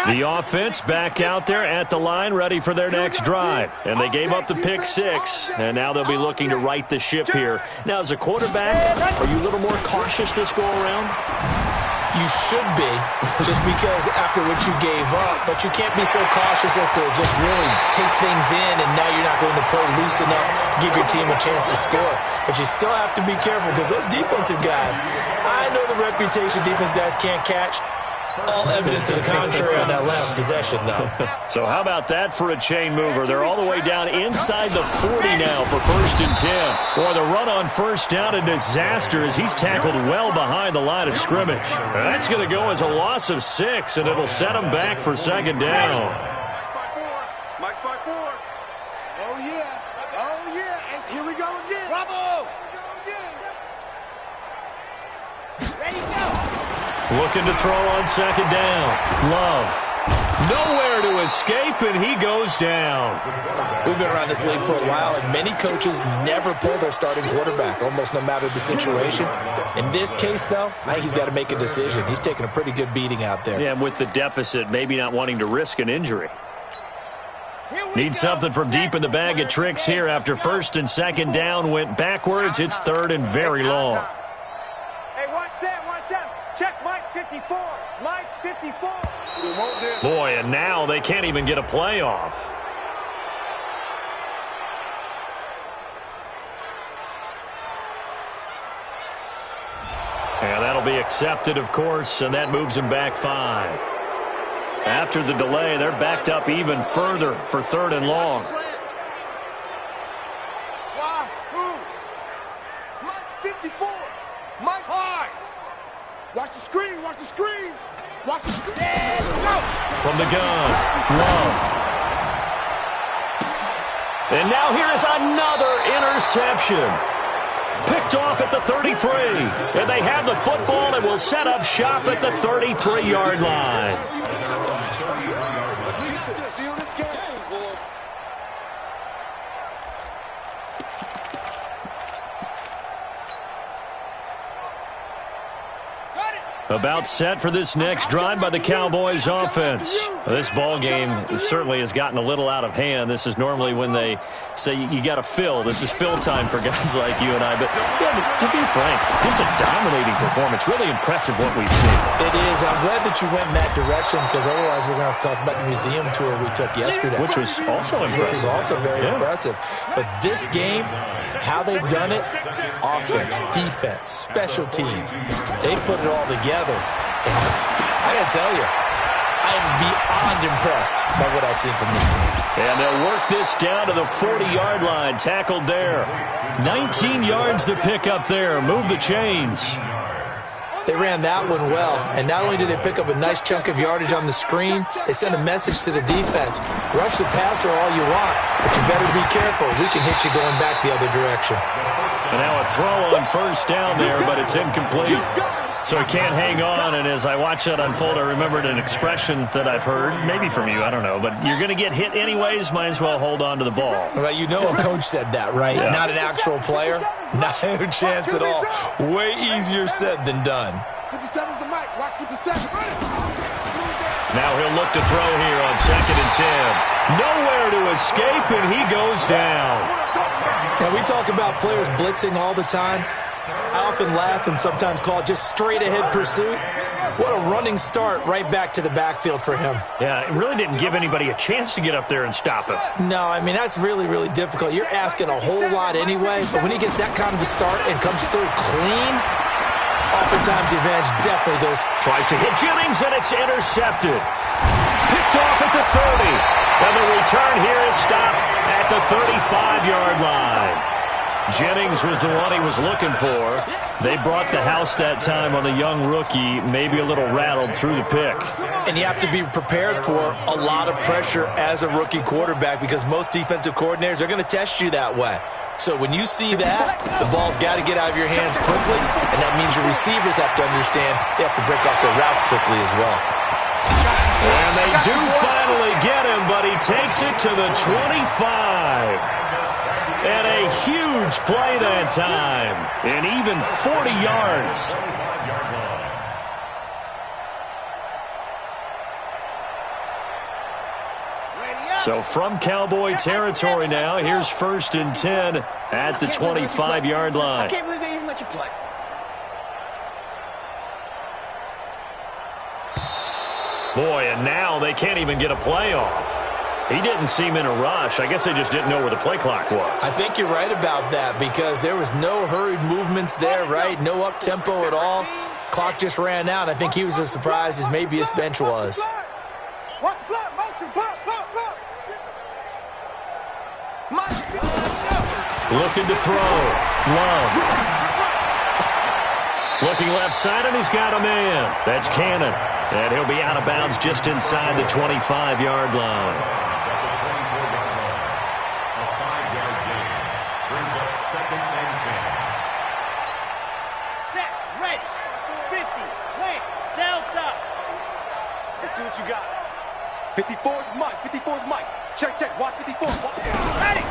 S2: The offense back out there at the line, ready for their next drive. And they gave up the pick 6, and now they'll be looking to right the ship here. Now, as a quarterback, are you a little more cautious this go-around?
S4: You should be, just because after what you gave up, but you can't be so cautious as to just really take things in, and now you're not going to play loose enough to give your team a chance to score. But you still have to be careful, because those defensive guys, I know the reputation defense guys can't catch. All evidence to the contrary on that last possession, though.
S2: So how about that for a chain mover? They're all the way down inside the 40 now for 1st and 10. Boy, the run on first down, a disaster as he's tackled well behind the line of scrimmage. That's going to go as a loss of 6, and it'll set him back for 2nd down.
S3: Mike's by 4. Oh, yeah. Oh, yeah. And here we go again. Bravo. Ready, go.
S2: Looking to throw on 2nd down. Love. Nowhere to escape, and he goes down.
S4: We've been around this league for a while, and many coaches never pull their starting quarterback, almost no matter the situation. In this case, though, I think he's got to make a decision. He's taking a pretty good beating out there.
S2: Yeah, and with the deficit, maybe not wanting to risk an injury. Need something from deep in the bag of tricks here after 1st and 2nd down went backwards. It's 3rd and very long.
S3: Hey, 1 7. Check Mike 54. Mike 54.
S2: Boy, and now they can't even get a play off. And that'll be accepted, of course, and that moves him back 5. After the delay, they're backed up even further for 3rd and long.
S3: Mike 54. Mike high. Watch the screen. Watch the screen. Watch the screen. Go.
S2: From the gun, Love. And now here is another interception. Picked off at the 33. And they have the football and will set up shop at the 33-yard line. About set for this next drive by the Cowboys offense. This ball game certainly has gotten a little out of hand. This is normally when they say you got to fill. This is fill time for guys like you and I. But yeah, to be frank, just a dominating performance. Really impressive what we've seen.
S4: It is. I'm glad that you went in that direction because otherwise we're going to have to talk about the museum tour we took yesterday.
S2: Which was also impressive.
S4: Which was also very impressive. But this game, how they've done it, offense, defense, special teams, they put it all together. And I got to tell you, I am beyond impressed by what I've seen from this team.
S2: And they'll work this down to the 40-yard line, tackled there. 19 yards to pick up there. Move the chains.
S4: They ran that one well, and not only did they pick up a nice chunk of yardage on the screen, they sent a message to the defense. Rush the passer all you want, but you better be careful. We can hit you going back the other direction.
S2: And now a throw on first down there, but it's incomplete. So he can't hang on, and as I watch that unfold, I remembered an expression that I've heard, maybe from you, I don't know, but you're going to get hit anyways, might as well hold on to the ball.
S4: Well, you know a coach said that, right? Yeah. Not an actual player? No chance at all. Way easier said than done.
S3: 57's the mic. Watch 57.
S2: Now he'll look to throw here on 2nd and 10. Nowhere to escape, and he goes down.
S4: Now, we talk about players blitzing all the time. I often laugh and sometimes call it just straight-ahead pursuit. What a running start right back to the backfield for him.
S2: Yeah, it really didn't give anybody a chance to get up there and stop him.
S4: No, I mean, that's really, really difficult. You're asking a whole lot anyway, but when he gets that kind of a start and comes through clean, oftentimes the advantage definitely goes to...
S2: Tries to hit Jennings, and it's intercepted. Picked off at the 30. And the return here is stopped at the 35-yard line. Jennings was the one he was looking for. They brought the house that time on the young rookie, maybe a little rattled through the pick.
S4: And you have to be prepared for a lot of pressure as a rookie quarterback because most defensive coordinators are going to test you that way. So when you see that, the ball's got to get out of your hands quickly, and that means your receivers have to understand they have to break off their routes quickly as well.
S2: And they do finally get him, but he takes it to the 25. And a huge play that time. And even 40 yards. So from Cowboy territory now, here's 1st and 10 at the 25-yard line.
S3: I can't believe they even let you play.
S2: Boy, and now they can't even get a play off. He didn't seem in a rush. I guess they just didn't know where the play clock was.
S4: I think you're right about that because there was no hurried movements there, right? No up-tempo at all. Clock just ran out. I think he was as surprised as maybe his bench was.
S3: Watch the block, motion, block.
S2: Looking to throw. Love. Looking left side, and he's got a man. That's Cannon. And he'll be out of bounds just inside the 25-yard line.
S5: A 5-yard gain brings up 2nd and 10.
S3: Set, ready, 50, plant, down top. Let's see what you got. 54's Mike. Check, watch 54. Ready.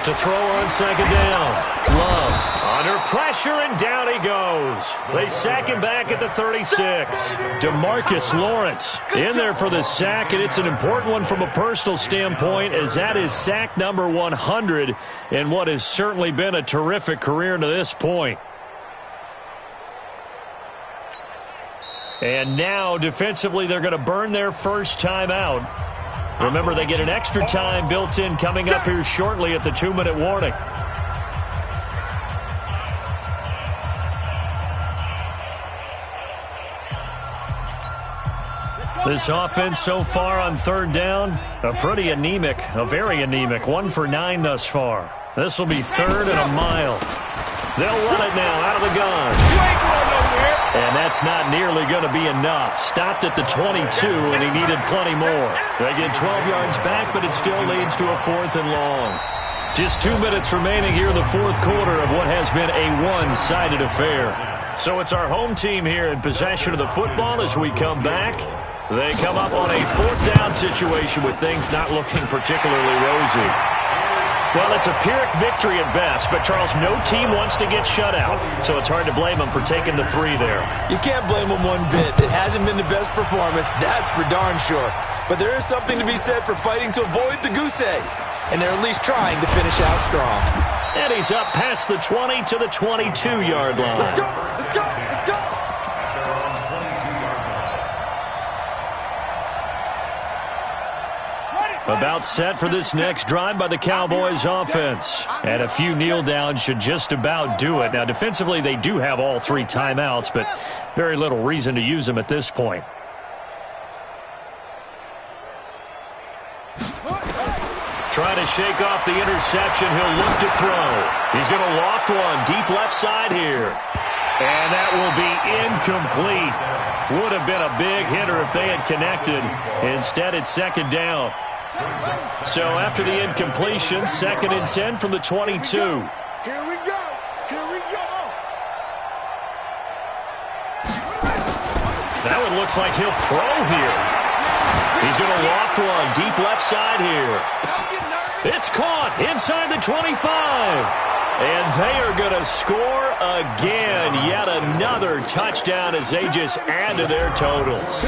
S2: To throw on 2nd down. Love under pressure, and down he goes. They sack him back at the 36. DeMarcus Lawrence in there for the sack, and it's an important one from a personal standpoint, as that is sack number 100 in what has certainly been a terrific career to this point. And now, defensively, they're going to burn their first timeout. Remember, they get an extra time built in coming up here shortly at the 2-minute warning. This offense so far on 3rd down, a very anemic. 1 for 9 thus far. This will be 3rd and a mile. They'll run it now out of the gun. And that's not nearly going to be enough. Stopped at the 22, and he needed plenty more. They get 12 yards back, but it still leads to a 4th and long. Just 2 minutes remaining here in the 4th quarter of what has been a one-sided affair. So it's our home team here in possession of the football as we come back. They come up on a 4th down situation with things not looking particularly rosy. Well, it's a Pyrrhic victory at best, but, Charles, no team wants to get shut out, so it's hard to blame them for taking the 3 there.
S4: You can't blame them one bit. It hasn't been the best performance, that's for darn sure. But there is something to be said for fighting to avoid the goose egg, and they're at least trying to finish out strong.
S2: And he's up past the 20 to the 22-yard line.
S3: Let's go.
S2: About set for this next drive by the Cowboys offense. And a few kneel downs should just about do it. Now, defensively, they do have all 3 timeouts, but very little reason to use them at this point. Trying to shake off the interception. He'll look to throw. He's going to loft one deep left side here. And that will be incomplete. Would have been a big hitter if they had connected. Instead, it's 2nd down. So after the incompletion, 2nd and 10 from the 22.
S3: Here we go.
S2: That one looks like he'll throw here. He's going to loft one deep left side here. It's caught inside the 25. And they are going to score again. Yet another touchdown as they just add to their totals.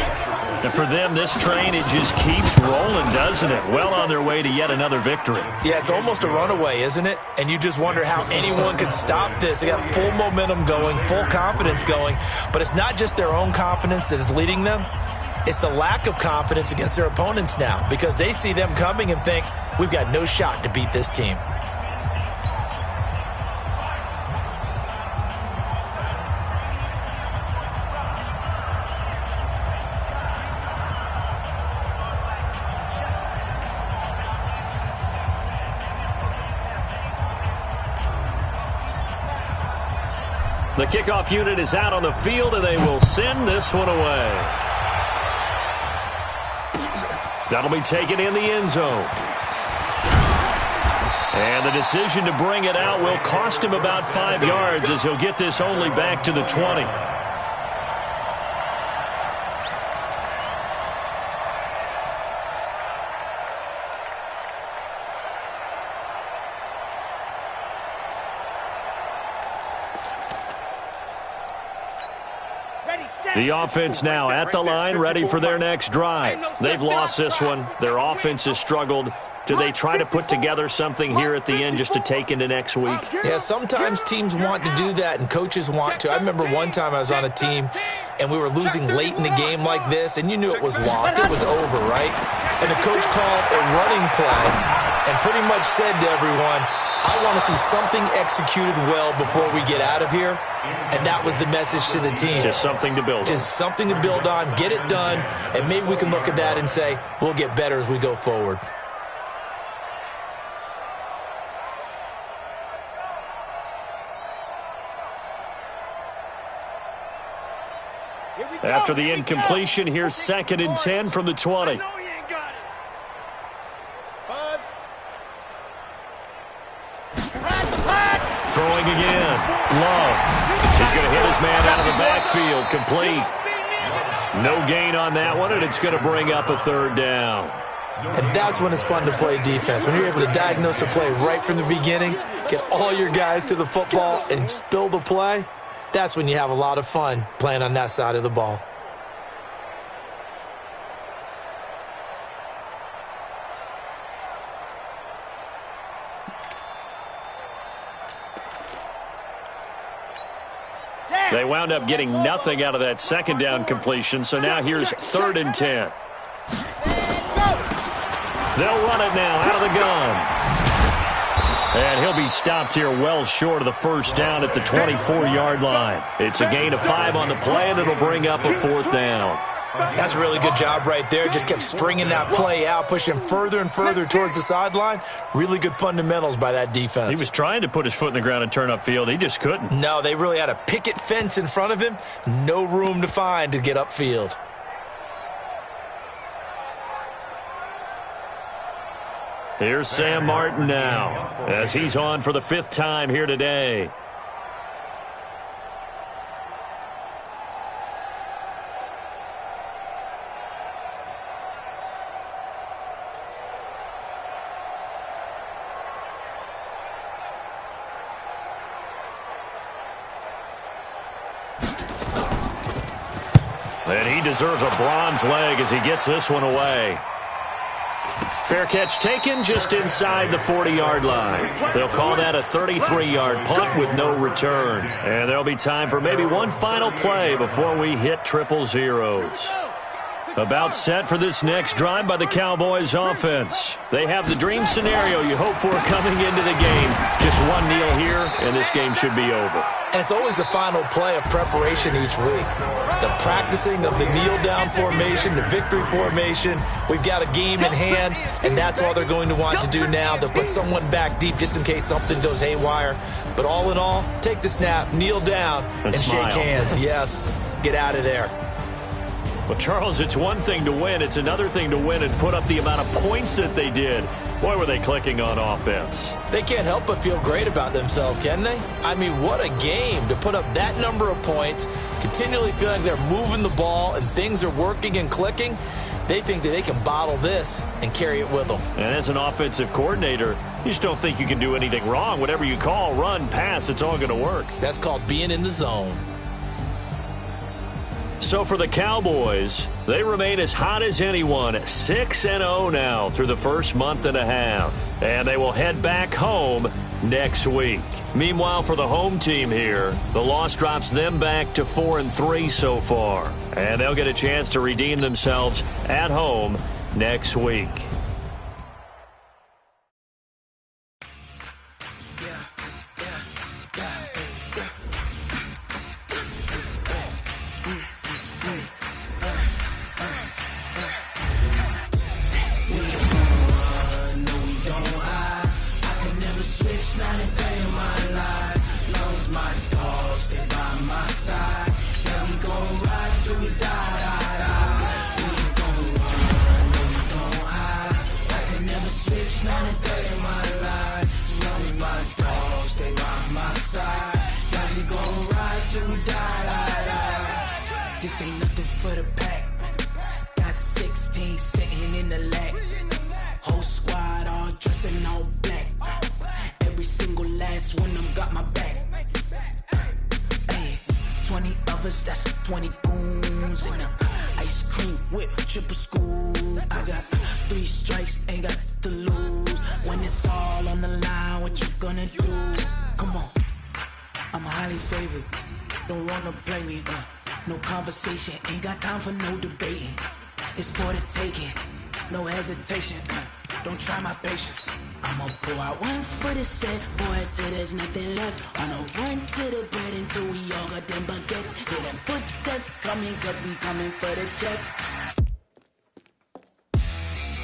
S2: And for them, this train, it just keeps rolling, doesn't it? Well on their way to yet another victory.
S4: Yeah, it's almost a runaway, isn't it? And you just wonder how anyone could stop this. They got full momentum going, full confidence going. But it's not just their own confidence that is leading them. It's the lack of confidence against their opponents now, because they see them coming and think, we've got no shot to beat this team.
S2: The kickoff unit is out on the field, and they will send this one away. That'll be taken in the end zone. And the decision to bring it out will cost him about 5 yards, as he'll get this only back to the 20. The offense now at the line, ready for their next drive. They've lost this one. Their offense has struggled. Do they try to put together something here at the end just to take into next week?
S4: Yeah, sometimes teams want to do that and coaches want to. I remember one time I was on a team and we were losing late in the game like this, and you knew it was lost. It was over, right? And the coach called a running play and pretty much said to everyone, I want to see something executed well before we get out of here, and that was the message to the team.
S2: Just something to build on.
S4: Just something to build on, get it done, and maybe we can look at that and say, we'll get better as we go forward.
S2: After the incompletion, here's 2nd and 10 from the 20. Throwing again. Love. He's going to hit his man out of the backfield. Complete. No gain on that one, and it's going to bring up a 3rd down.
S4: And that's when it's fun to play defense. When you're able to diagnose a play right from the beginning, get all your guys to the football, and spill the play, that's when you have a lot of fun playing on that side of the ball.
S2: They wound up getting nothing out of that 2nd down completion, so now here's 3rd and 10. They'll run it now out of the gun. And he'll be stopped here well short of the 1st down at the 24-yard line. It's a gain of 5 on the play, and it'll bring up a 4th down.
S4: That's a really good job right there. Just kept stringing that play out, pushing further and further towards the sideline. Really good fundamentals by that defense.
S2: He was trying to put his foot in the ground and turn upfield. He just couldn't.
S4: No, they really had a picket fence in front of him. No room to find to get upfield.
S2: Here's Sam Martin now, as he's on for the 5th time here today. And he deserves a bronze leg as he gets this one away. Fair catch taken just inside the 40-yard line. They'll call that a 33-yard punt with no return. And there'll be time for maybe one final play before we hit triple zeros. About set for this next drive by the Cowboys offense. They have the dream scenario you hope for coming into the game. Just one kneel here, and this game should be over.
S4: And it's always the final play of preparation each week. The practicing of the kneel-down formation, the victory formation. We've got a game in hand, and that's all they're going to want to do now. They'll put someone back deep just in case something goes haywire. But all in all, take the snap, kneel down, and shake hands. Yes, get out of there.
S2: Well, Charles, it's one thing to win. It's another thing to win and put up the amount of points that they did. Boy, were they clicking on offense.
S4: They can't help but feel great about themselves, can they? I mean, what a game to put up that number of points, continually feeling like they're moving the ball and things are working and clicking. They think that they can bottle this and carry it with them.
S2: And as an offensive coordinator, you just don't think you can do anything wrong. Whatever you call, run, pass, it's all going to work.
S4: That's called being in the zone.
S2: So for the Cowboys, they remain as hot as anyone, 6-0 now through the first month and a half. And they will head back home next week. Meanwhile, for the home team here, the loss drops them back to 4-3 so far. And they'll get a chance to redeem themselves at home next week.
S7: This ain't nothing for the pack. Got 16 sitting in the lap. Whole squad all dressing all black. Every single last one of them got my back. Hey, 20 of us, that's 20 goons in the ice cream whip, triple school. I got 3 strikes, ain't got to lose. When it's all on the line, what you gonna do? Come on, I'm highly favored. Don't wanna play me, no conversation, ain't got time for no debating. It's for the taking, no hesitation. Don't try my patience. I'ma pour out one for the set, boy, till there's nothing left. On a run to the bed until we all got them baguettes. Hear them footsteps coming, cause we coming for the check.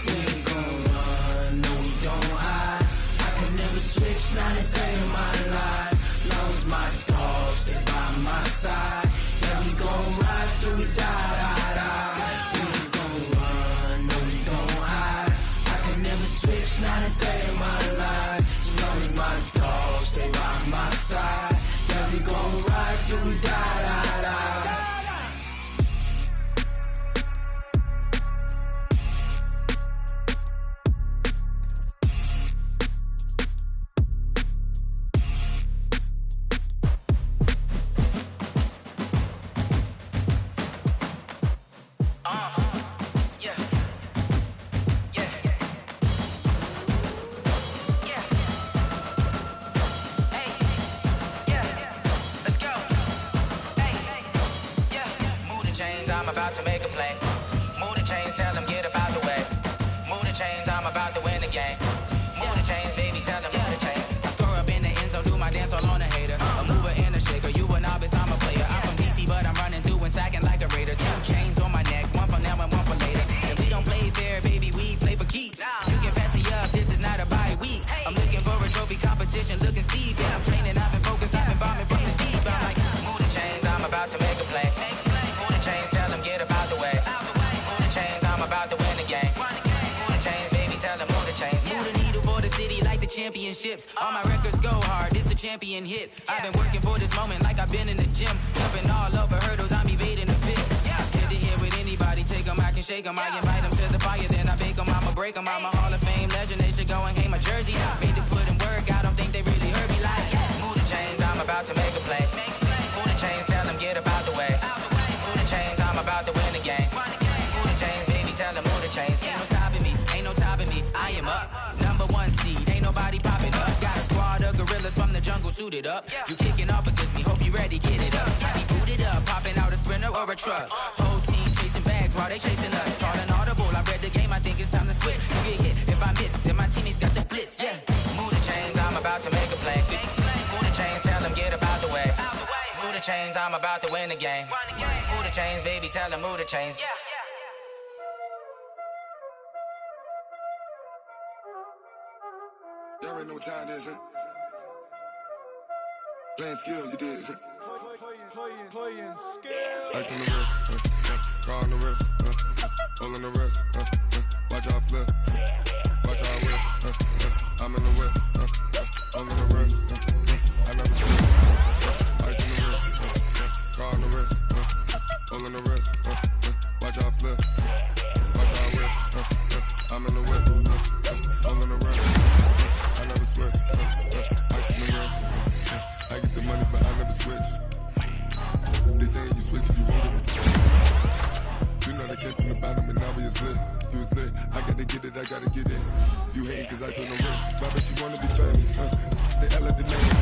S7: We ain't gon' run, no we don't hide. I could never switch, not a day in my life. Long as my dogs, they by my side. Yeah, we gon' ride till we die. We ain't gon' run, no we don't hide. I could never switch, not a day in my life. As long as my dogs, they by my side. Yeah, we gon' ride till we die. I'm about to make a play. Move the chains, tell them get about the way. Move the chains, I'm about to win the game. Move the chains, baby, tell them move the chains. I score up in the end zone, do my dance all on a hater. A mover and a shaker, you a novice, I'm a player. I'm from DC, but I'm running through and sacking like a raider. 2 chains on my neck, one for now and one for later. And we don't play fair, baby, we play for keeps. You can pass me up, this is not a bye week. I'm looking for a trophy competition, looking steep. Yeah, I'm training, I've been focused, I've been bombing from the deep. I'm like, move the chains, I'm about to make a play. Move the chains, tell them get about the way. Move the chains, I'm about to win the game. Move the chains, baby, tell them move the chains. Move the needle for the city like the championships. All my records go hard, this a champion hit. I've been working for this moment like I've been in the gym. Jumping all over hurdles, I'm evading the pit. Good to hear with anybody, take them, I can shake them. I invite them to the fire, then I bake them, I'ma break them. I'm a Hall of Fame legend, they should go and hang my jersey. Made to put in work, I don't think they really heard me like, move the chains, I'm about to make a play. Move the chains, tell them get about the way. Move the chains, I'm about to win the game. Move the chains, baby, tell them move the chains. Ain't no stopping me, ain't no topping me, I am up. #1 seed, ain't nobody popping up. Got a squad of gorillas from the jungle suited up. You kicking off against me, hope you ready, get it up. Might be booted up, popping out a Sprinter or a truck. Whole team chasing bags while they chasing us. Call an audible, I read the game, I think it's time to switch. You get hit, if I miss, then my teammates got the blitz, yeah. Move the chains, I'm about to make a play. Move the chains, tell them get about the way. Move the chains, I'm about to win the game. Move the chains, baby, tell them move the chains.
S1: Y'all already know what time it is, huh? Playing skills, you did.
S6: Playing skills.
S1: Ice on the wrist, car on the wrist, hole on the wrist, watch out flip, watch out whip, I'm in the whip, hole on the wrist, I never slip. Ice on the wrist, car on the wrist, hole on the wrist, watch out flip, watch out whip, I'm in the whip, hole on the wrist, I never switch. Ice on the wrist, I get the money but I never switch. They saying you switch, you won't get it. You know they came from the bottom and now we is lit. You was lit, I gotta get it, I gotta get it. You hating cause ice on the wrist. Robert, she wanna be famous, They elevate the names,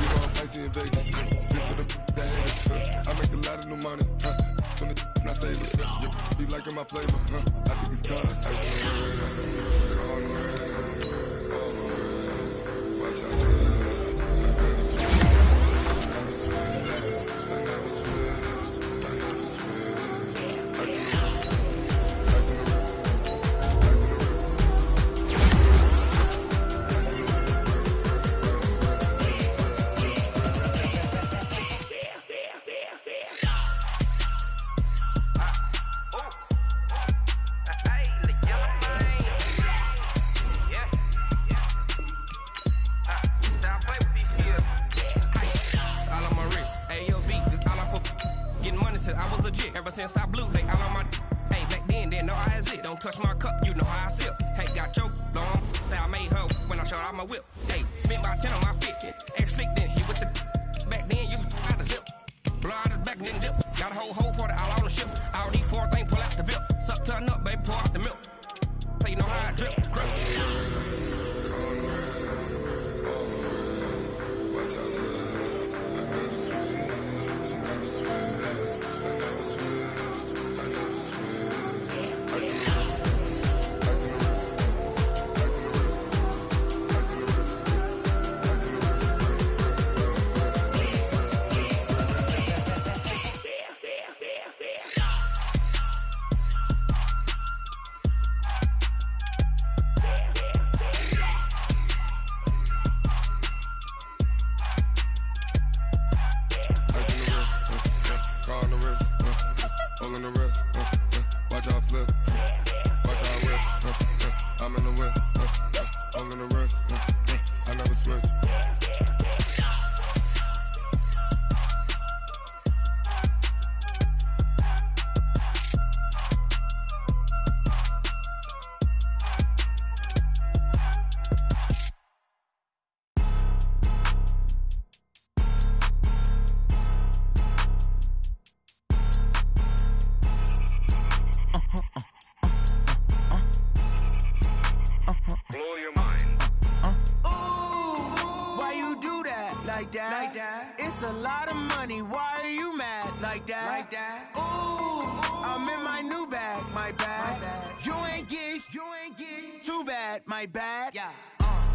S1: You know I'm icy in Vegas, This for the haters, I make a lot of new money, When the not savers, You be liking my flavor, I think it's cause ice on the wrist, on the wrist, on the wrist. Watch out, I never switch, I never switch. I never switch, I never switch. Ice in the wrist, ice in the wrist, ice in the wrist, ice in the
S8: I was legit ever since I blew. They all on my hey, back then didn't know I had it. Don't touch my cup, you know how I sip. Hey, got choked long. Say I made her when I showed out my whip. Hey, spent about 10 on my fit. Ex slick then hit with the back then used to out the zip. Blow out his back then dip. Got a whole party all on the ship. All these 4 things pull out the VIP. Suck turn up, baby, pour out the milk. So you know how I drip.
S1: Ice in the wrist, ice in the wrist, ice in the wrist, on the wrist, all in the wrist, watch how I flip, watch how I whip, I'm in the whip, all in the wrist, I never switch.
S7: It's a lot of money, why are you mad like that? Ooh, I'm in my new bag, my bad. You ain't get too bad, my bad. Yeah.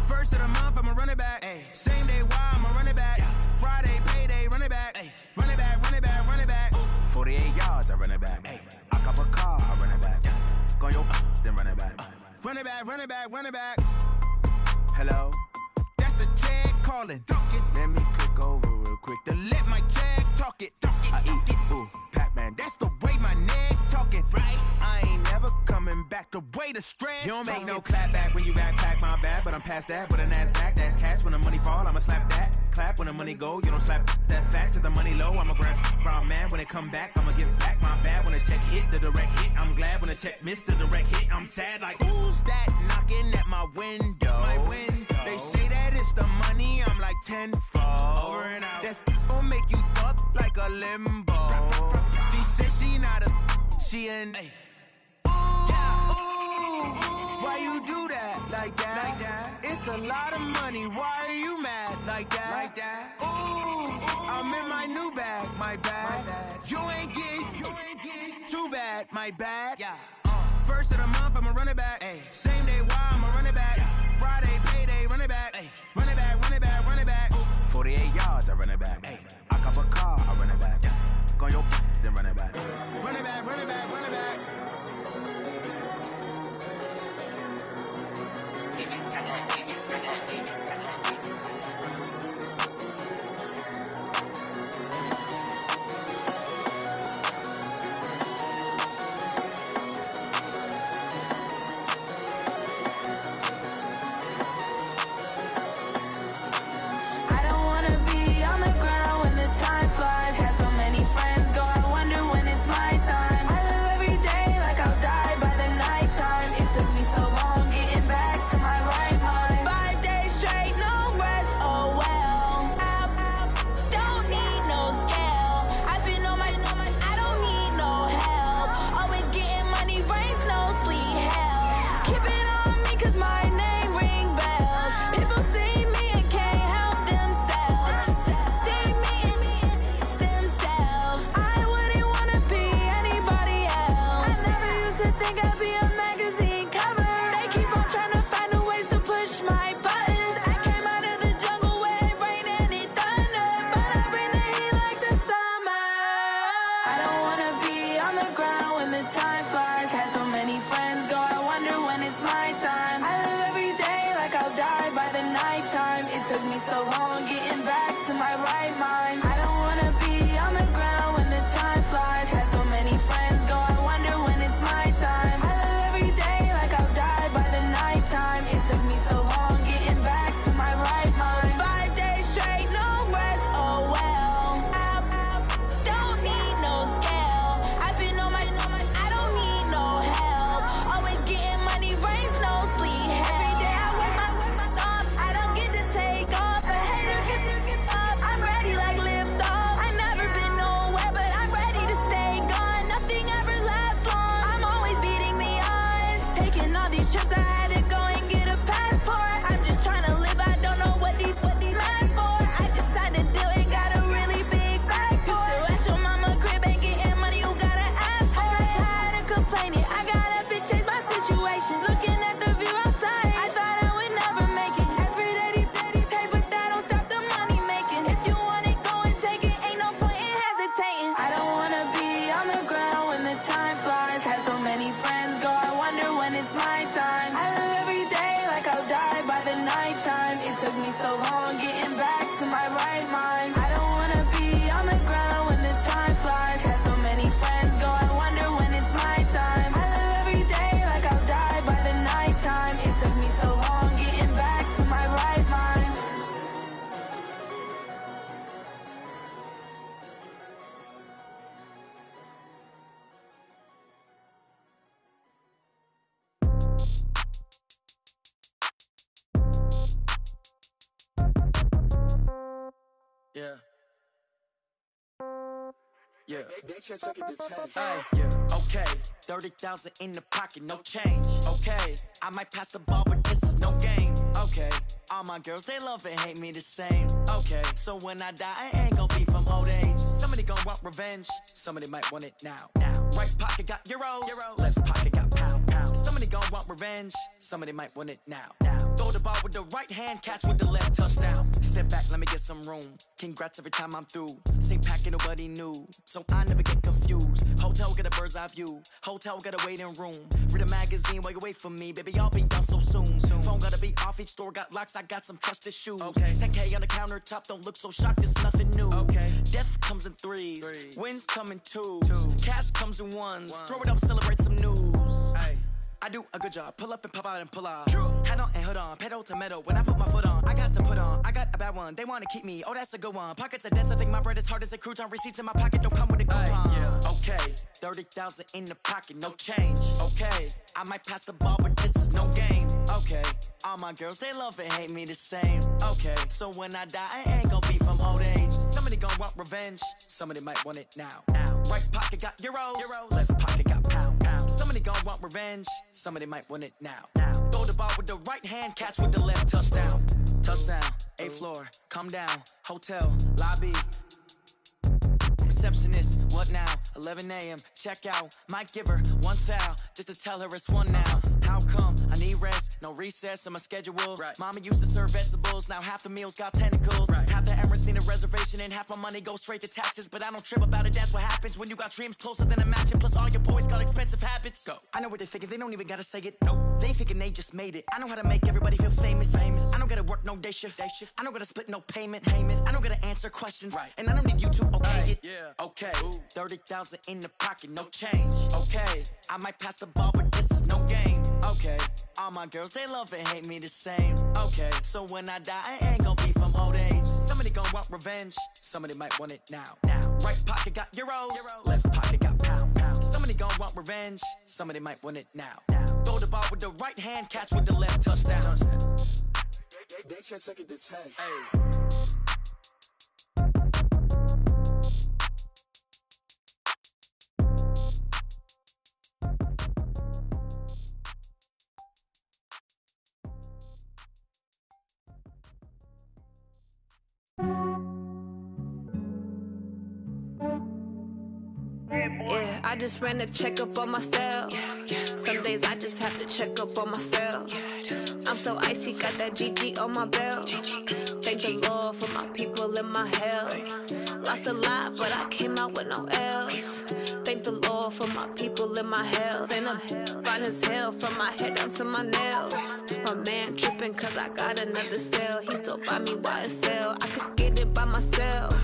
S7: First of the month, I'ma run it back. Ay. Same day, why I'ma run it back. Friday, payday, run it back. Ay. Run it back, run it back, run it back. 48 yards, I run it back. Ay. I cop a car, I run it back. Go your then run it back. Run it back, run it back, run it back. Hello? That's the check calling. Let me click over real quick to let my check talk it. I eat it, ooh, Pac-Man. That's the way my neck talking, right? I ain't never coming back the way the stress. You don't make no clap back when you backpack, my bad. But I'm past that with an ass back. That's cash when the money fall, I'ma slap that. Clap when the money go, you don't slap. That's facts. If the money low, I'ma grab brown man. When it come back, I'ma give it back. My bad when the check hit, the direct hit. I'm glad when the check missed the direct hit. I'm sad like, who's that knocking at my window? My window. They say that it's the money, I'm like tenfold. Over and out. That's gon' make you up like a limbo. She said she not a, she an. Ay. Yeah, ooh, why you do that like that? It's a lot of money, why are you mad like that? Ooh, I'm in my new bag, my bad. You ain't get too bad, my bad. Yeah. First of the month, I'ma run it back. Ay. Same day, why I'ma run it back. Friday, payday, run it back. Ay. Run it back, run it back, run it back. 48 yards, I run it back. Ay. I cop a car, I run it back. Go your then run it back. Run it back, run it back, run it back.
S9: I don't wanna be on the ground when the time flies. Had so many friends go out
S7: Yeah. Yeah. Yeah. Okay. 30,000 in the pocket, no change. Okay. I might pass the ball, but this is no game. Okay. All my girls, they love and hate me the same. Okay. So when I die, I ain't gon' be from old age. Somebody gon' want revenge. Somebody might want it now. Right pocket got euros. Left pocket got pound. Somebody gon' want revenge. Somebody might want it now. Throw the ball with the right hand, catch with the left, touchdown. Step back, let me get some room. Congrats every time I'm through. Same packet, nobody knew, so I never get confused. Hotel get a bird's eye view. Hotel got a waiting room. Read a magazine while you wait for me, baby. I'll be done so soon. Phone gotta be off. Each store got locks. I got some trusted shoes. 10K on the countertop. Don't look so shocked. It's nothing new. Death comes in threes. Wins come in twos. Cash comes in ones. Throw it up, celebrate some news. I do a good job. Pull up and pop out and pull off. Head on and hood on. Pedal to metal. When I put my foot on, I got to put on. I got a bad one. They want to keep me. Oh, that's a good one. Pockets are dense. I think my bread is hard as a crouton. Receipts in my pocket don't come with a coupon. Okay. 30,000 in the pocket. No change. Okay. I might pass the ball, but this is no game. Okay. All my girls, they love and hate me the same. Okay. So when I die, I ain't gon' be from old age. Somebody gon' want revenge. Somebody might want it now. Right pocket got euros. Left pocket got pound. Somebody gon' want revenge. Somebody might want it now. Throw the ball with the right hand, catch with the left, touchdown. Touchdown, 8th floor, come down, hotel, lobby. Receptionist, what now? 11 a.m., check out. Might give her one foul, just to tell her it's one now. How come? I need rest, no recess in my schedule. Mama used to serve vegetables, now half the meals got tentacles. Half the Emirates need a reservation and half my money goes straight to taxes. But I don't trip about it, that's what happens when you got dreams closer than a match. Plus all your boys got expensive habits. Go. I know what they're thinking, they don't even gotta say it. Nope. They thinking they just made it. I know how to make everybody feel famous. I don't gotta work no day shift. I don't gotta split no payment. I don't gotta answer questions. And I don't need you to okay it. Okay, 30,000 in the pocket, no change. Okay, I might pass the ball, but this is no game. Okay, all my girls, they love and hate me the same. Okay, so when I die, I ain't gon' be from old age. Somebody gon' want revenge. Somebody might want it now. Right pocket got euros. Left pocket got pound. Somebody gon' want revenge. Somebody might want it now. Throw the ball with the right hand, catch with the left, touchdown.
S9: They can't take it to 10.
S10: Yeah, I just ran a checkup on myself. Some days I just have to check up on myself. I'm so icy, got that GG on my belt. Thank the Lord for my people and my health. Lost a lot, but I came out with no L's. Thank the Lord for my people and my health. And I'm fine as hell from my head down to my nails. My man tripping cause I got another cell. He still buy me YSL. I could get it by myself.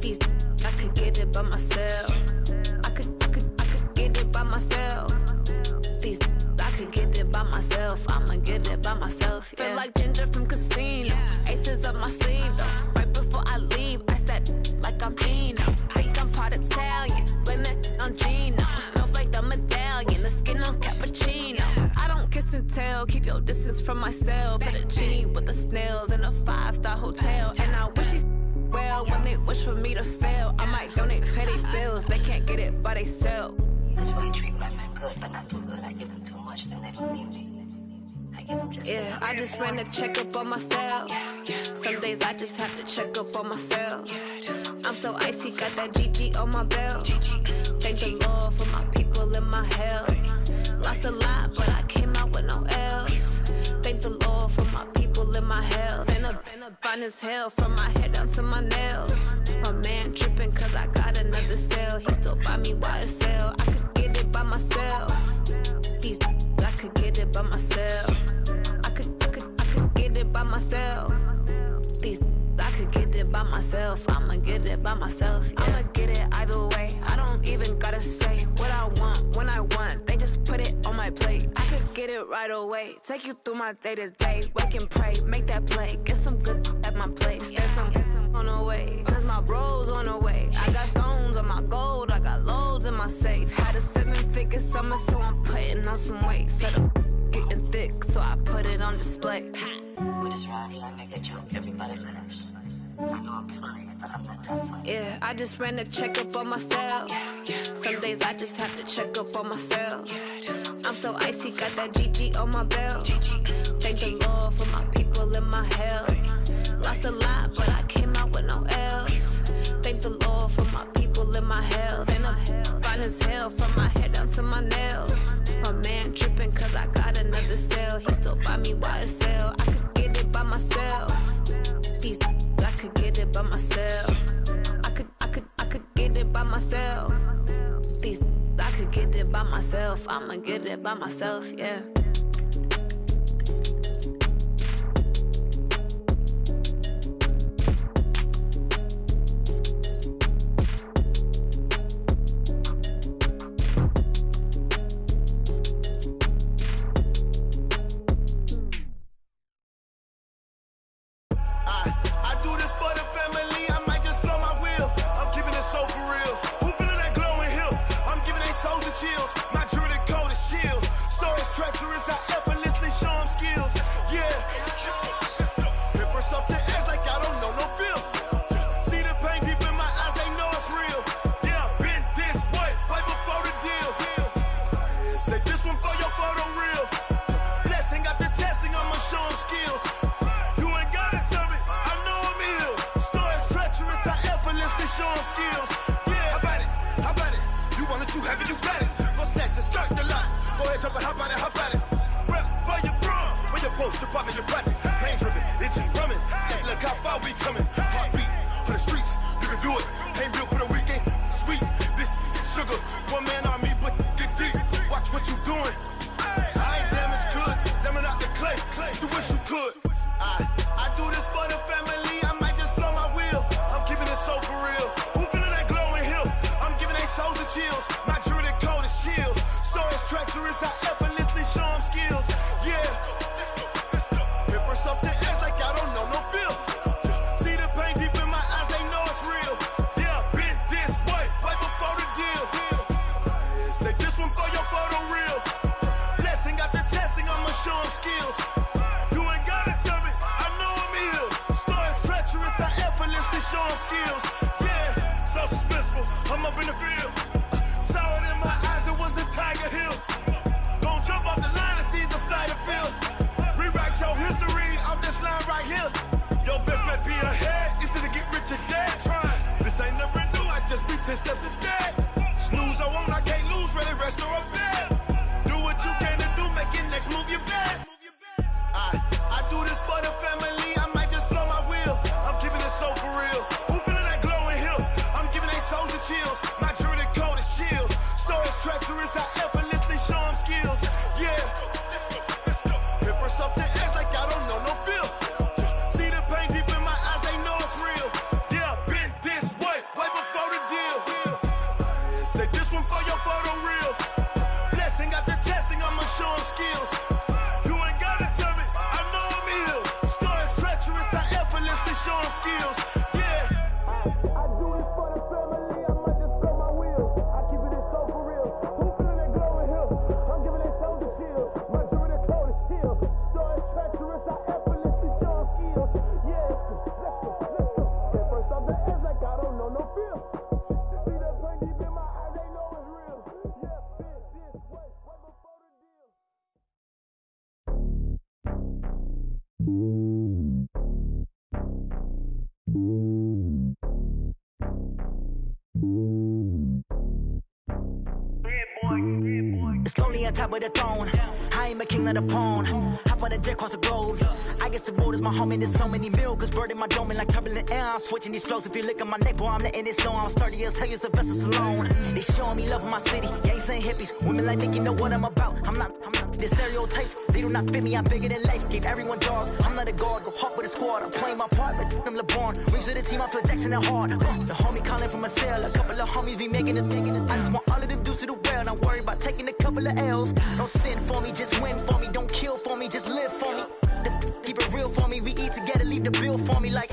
S10: These I could get it by myself. I could get it by myself. These I could get it by myself. I'ma get it by myself. Yeah. Feel like Ginger from Casino. Aces up my sleeve though. Right before I leave, I said like I'm Dino. Think I'm part Italian. Blame that on Gino. Smells like the medallion. The skin on cappuccino. I don't kiss and tell. Keep your distance from myself. At a genie with the snails in a 5-star hotel. And I wish he's well when they wish for me to fail. I might donate petty bills. They can't get it by they sell.
S11: That's why you treat my friend good, but not too good. I give them too much, then they don't need me. I give them just enough.
S10: I just ran a checkup on myself. Some days I just have to check up on myself. I'm so icy, got that GG on my belt. Thank the Lord for my people and my health. Lost a lot, but I came out with no L's. Thank the Lord for my people and my health. And I'm fine as hell from my head down to my nails. My man tripping cause I got another cell. He still buy me YSL. I could get it by myself. These I could get it by myself. I could get it by myself. These I could get it by myself. I'ma get it by myself. Yeah. I'ma get it either way. I don't even gotta say what I want when I want. They just put it on my plate. I could get it right away. Take you through my day to day. Wake and pray, make that play. Get some good at my place. There's some on the way, cause my bro's on the way. I got stones on my gold, I got loads in my safe. Had a 7-figure summer, so I'm putting on some weight. Set up getting thick, so I put it on display.
S11: With this rhyme, I make a joke, everybody laughs. I know I'm funny, but I'm not that funny.
S10: Yeah, I just ran a checkup on myself. Some days I just have to check up on myself. I'm so icy, got that GG on my belt. Thank the Lord for my people in my health. Lost a lot, but I came out with no L's. Thank the Lord for my people in my health. And I'm fine as hell from my head down to my nails. My man tripping cause I got another cell. He still buy me YSL. I could get it by myself. These I could get it by myself. I could get it by myself. These I could get it by myself. I'ma get it by myself, yeah.
S12: It's lonely on top of the throne. I am a king of the pawn. Hop on a jet across the globe. I guess the road is my home and there's so many milk. Bird in my dome and like turbulent air. I'm switching these flows. If you look at my neck, boy, I'm letting it slow. I'm sturdy as hell, as a vessel alone. They showing me love in my city. Gangs and hippies. Women like Nick, you know what I'm about. I'm not the stereotypes. They do not fit me. I'm bigger than life. Gave everyone jobs. I'm not a guard. Go hard with a squad. I'm playing my part, but I'm LeBron. Rings to the team. I feel Jackson and hard. The homie calling from a cell. A couple of homies be making it. I just want all of them dudes to do well. Not worry about taking a couple of L's. Don't sin for me, just win for me. Don't kill for me, just live for me. Keep it real for me. We eat together, leave the bill for me like.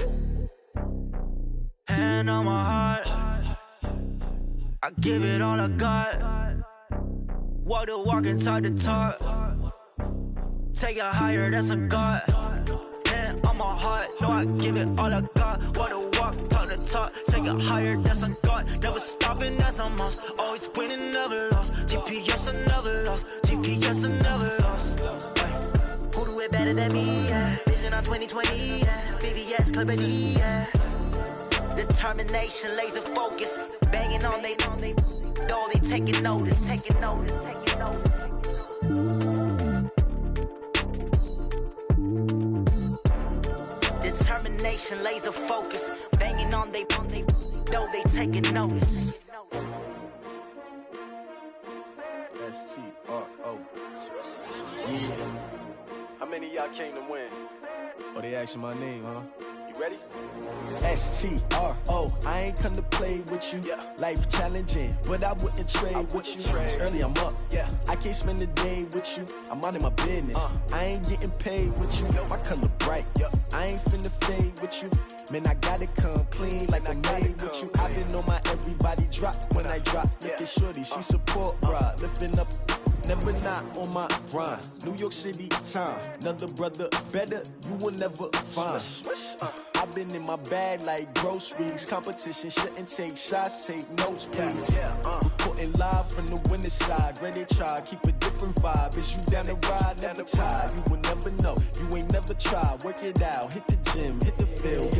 S12: Hand on my heart, I give it all I got. Walk the walk and talk the talk. Take it higher, that's a God. hand on my heart, know I give it all I got. What a walk, talk the talk, take it higher, that's a God. Never stopping, that's a must. Always winning, never lost. GPS, I never lost. GPS, I never lost. Who do it better than me? Yeah. Vision on 2020, yeah. VVS, Clarity, yeah. Determination, laser focus, banging on they know they taking notice, taking notice, taking notice. Determination, laser focus, banging on they know they taking notice.
S13: S-T-R-O. Yeah. How many of y'all came to win? Oh, they asking my name, huh? You ready? S-T-R-O. I ain't come to play with you. Yeah. Life challenging, but I wouldn't trade with you. It's early, I'm up. Yeah. I can't spend the day with you. I'm out of my business. I ain't getting paid with you. My color bright. I ain't finna fade with you. Man, I gotta come clean like I made with you. I've been on my everybody drop when I drop. Look at shorty, she support rod. Lifting up, never not on my grind. New York City time, another brother better, you will never find. I've been in my bag like groceries. Competition shouldn't take shots, take notes, please. Reporting live from the winter side. Ready to try, keep a different vibe. Is you down the ride, never tired. You will never know, you ain't never tried. Work it out, hit the gym, hit the field.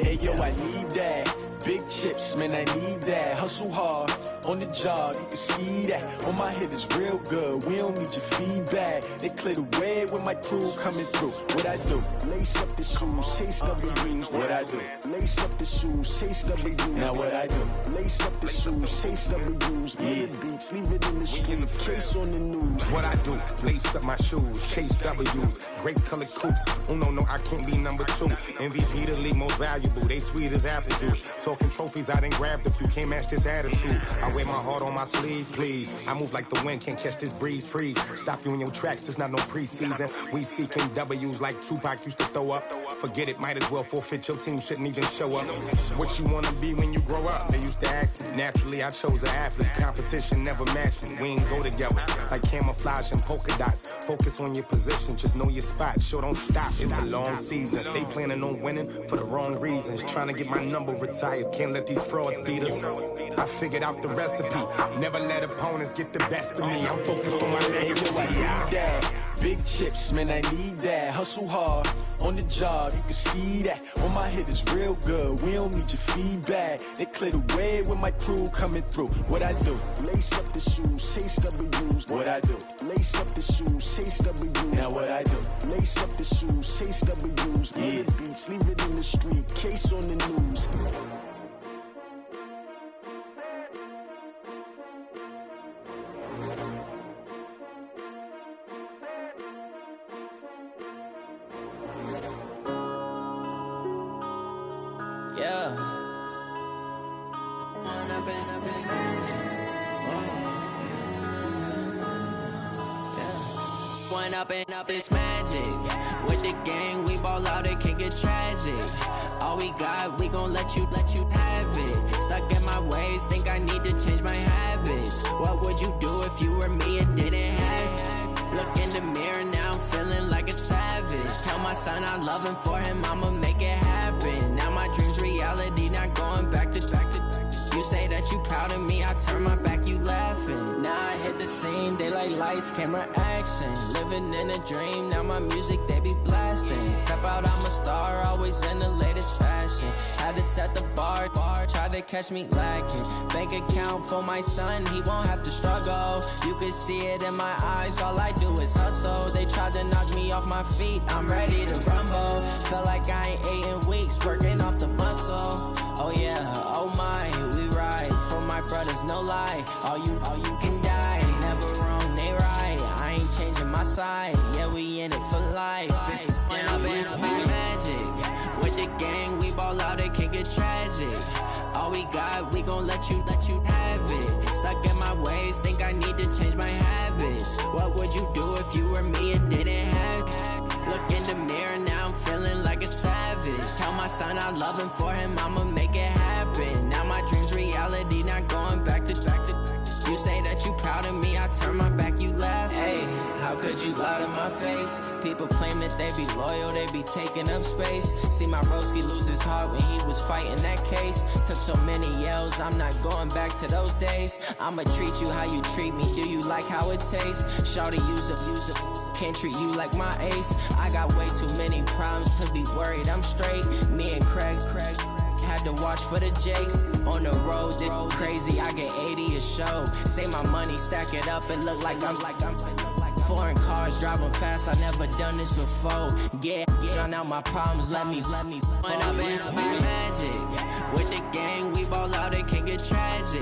S13: Hey yo, I need that. Big chips, man, I need that. Hustle hard, on the job, you can see that. On my head is real good, we don't need your feedback. They clear the way with my crew coming through. What I do? Lace up the shoes, chase W's. What I do? Lace up the shoes, chase W's. Now what I do? Lace up the shoes, chase W's. Yeah. Beats, leave it in the street, case on the news.
S14: What I do? Lace up my shoes, chase W's. Grape colored coops. Oh no, I can't be number 2. MVP the league most valuable. They sweet as apple juice. Talking trophies, I didn't grab the few. Can't match this attitude. I wear my heart on my sleeve, please. I move like the wind, can't catch this breeze, freeze. Stop you in your tracks, there's not no preseason. We seeking W's like Tupac used to throw up. Forget it, might as well forfeit. Your team shouldn't even show up. What you wanna be when you grow up? They used to ask me. Naturally, I chose an athlete. Competition never matched me. We ain't go together like camouflage and polka dots. Focus on your position, just know your spot. Sure, don't stop. It's a long season. They planning on winning for the wrong reasons. Trying to get my number retired. Can't let these frauds beat us. I figured out the recipe. Never let opponents get the best of me. I'm focused on my legacy. I need that. Big chips, man, I need that. Hustle hard, on the job, you can see that. On my head is real good, we don't need your feedback. They clear the way with my crew coming through. What I do? Lace up the shoes, chase W's. What I do? Lace up the shoes, chase W's. Now what I do? Lace up the shoes, chase W's. Yeah. Beats, leave it in the street, case on the news.
S15: Up this magic. With the gang, we ball out, it can get tragic. All we got, we gon' let you have it. Stuck in my ways, think I need to change my habits. What would you do if you were me and didn't have it? Look in the mirror, now I'm feeling like a savage. Tell my son I love him, for him I'ma make it happen. Now my dream's reality, not going back to. You say that you proud of me, I turn my back, you laughing. Now I hit the scene, they like lights, camera, action. Living in a dream, now my music, they be blasting. Step out, I'm a star, always in the latest fashion. Had to set the bar, try to catch me lacking. Bank account for my son, he won't have to struggle. You can see it in my eyes, all I do is hustle. They tried to knock me off my feet, I'm ready to rumble. Feel like I ain't ate in weeks, working off the muscle. Oh yeah, oh my, we ride for my brothers, no lie. All you can die, never wrong, they right. I ain't changing my side, yeah, we in it for life. When up in it's magic. With the gang, we ball out, it can get tragic. All we got, we gon' let you have it. Stuck in my ways, think I need to change my habits. What would you do if you were me and didn't have it? Look in the mirror, now I'm feeling like a savage. Tell my son I love him, for him I'ma make it happen. Now my dream's reality, not going back to. You say that you proud of me, I turn my back, you laugh. Hey, how How could you lie to my face? People claim that they be loyal, they be taking up space. See my broski lose his heart when he was fighting that case. Took so many yells, I'm not going back to those days. I'ma treat you how you treat me, do you like how it tastes? Shawty, use up, can't treat you like my ace. I got way too many problems to be worried, I'm straight. Me and Craig had to watch for the Jakes. On the road, this crazy, I get 80 a show. Say my money, stack it up, it look like I'm foreign cars, driving fast, I never done this before. Get on out my problems, let me When I've been magic, with the gang, we ball out, it can get tragic.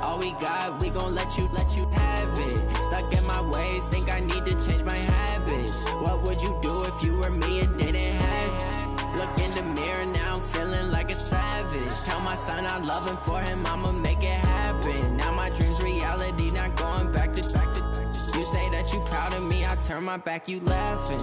S15: All we got, we gon' let you have it. Stuck in my ways, think I need to change my habits. What would you do if you were me and didn't have it? Look in the mirror, now I'm feeling like a savage. Tell my son I love him, for him I'ma make it happen. Now my dream's reality, not going back to. You say that you proud of me, I turn my back, you laughing.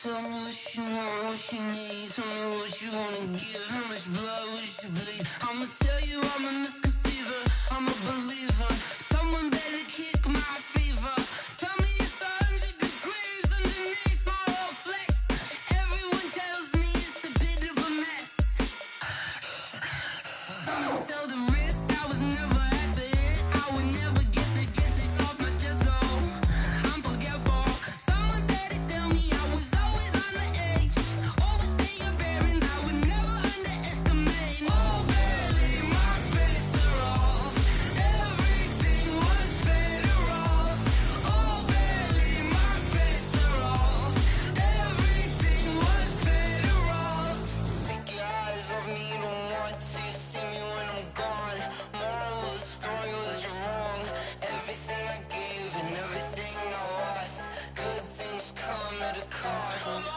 S16: Tell me what you want, what you need. Tell me what you wanna give. How much blood would you bleed? I'ma tell you I'm a misconceiver, I'm a believer. Someone better kick my fever. Tell me it's 100 degrees underneath my whole flesh. Everyone tells me it's a bit of a mess. I'ma tell the risk I was never at the end. I would never get the off my chest, though. I'm forgetful. Someone better tell me I was always on the edge. Overstay your bearings, I would never underestimate. Oh, barely, my bets are off. Everything was better off. Oh, barely, my bets are off. Everything was better off. Take your eyes off me, you don't want to see me when I'm gone. Moral of the story was you're wrong. Everything I gave and everything I lost. Good things come at a cost.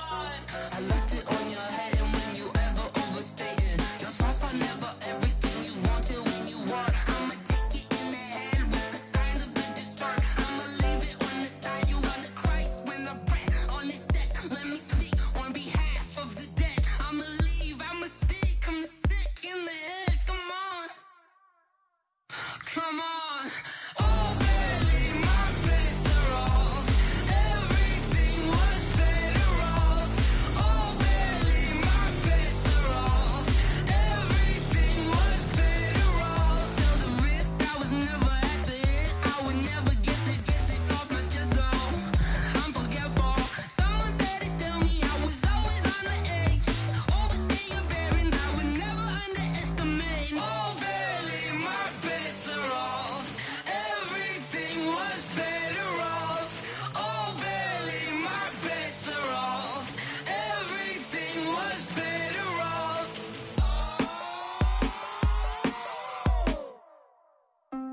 S16: I left it on your head, and when you ever overstay it, your thoughts are never everything you wanted when you want. I'ma take it in the head with the signs of a distort. I'ma leave it on the side. You on the Christ when the breath on this set. Let me speak on behalf of the dead. I'ma leave, I'ma speak. I'm the sick in the head. Come on, come on. Oh, barely, my bets are off. Everything was better off. Oh, barely, my bets are off. Everything was better off. Tell the risk I was never at the end. I would never get the off my chest, though. I'm forgetful. Someone better tell me I was always on the edge. Overstay your bearings, I would never underestimate. Oh, barely, my bets are off. Everything was better off. Oh, barely, my bets are off. Everything was better off.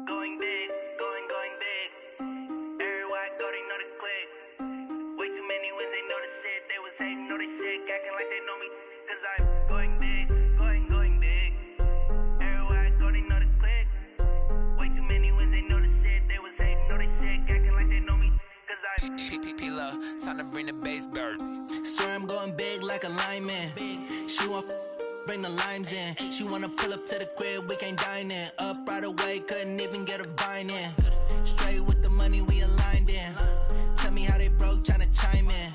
S16: Going big, going big. Everywhere I go, they know the click. Way too many wins, they know the shit. They was hating, know they sick, acting like they know me. Cause I'm going big, going big. Everywhere I go, they know the click. Way too many wins, they know the shit. They was hating, know they sick, acting like they know me. Cause I'm
S17: P-P-P-Lo, time to bring the bass bird.
S12: Swear I'm going big like a lineman. She want bring the limes in. She wanna pull up to the crib, we can't dine in. Up right away, couldn't even get a vine in. Straight with the money we aligned in. Tell me how they broke, tryna chime in.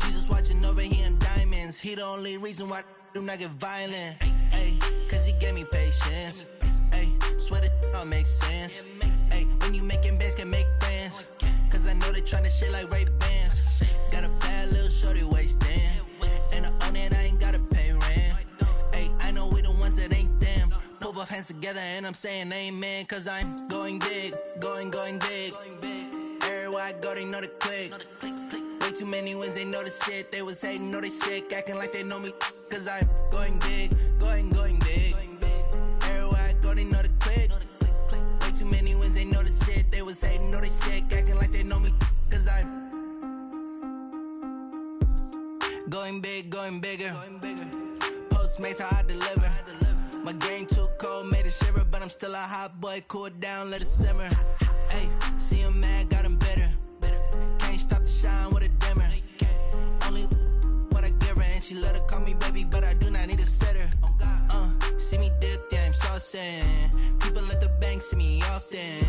S12: Jesus watching over here in diamonds. He the only reason why I do not get violent. Ay, cause he gave me patience. Ay, swear that all makes sense. Ay, when you making bands, can make friends. Cause I know they tryna shit like Ray-Bans. Got a bad little shorty wasting. And I own it, I ain't gotta pay rent. Ay, I know we the ones that ain't them. Put both hands together and I'm saying amen. Cause I'm going big, going big. Everywhere I go, they know the click. Way too many wins, they know the shit. They was hating, know they sick, acting like they know me. Cause I'm going big, going big. Everywhere I go, they know the click. Way too many wins, they know the shit. They was hating, know they sick, acting like they know me. Cause I'm going big, going bigger. Postmates, how I deliver. My game too cold, made it shiver, but I'm still a hot boy. Cool it down, let it simmer. Hey,
S7: mad, got him bitter. Can't stop the shine with a dimmer. Only what I give her, and she let her call me baby, but I do not need a setter. See me dip, yeah, I'm saucing. People at the bank see me often.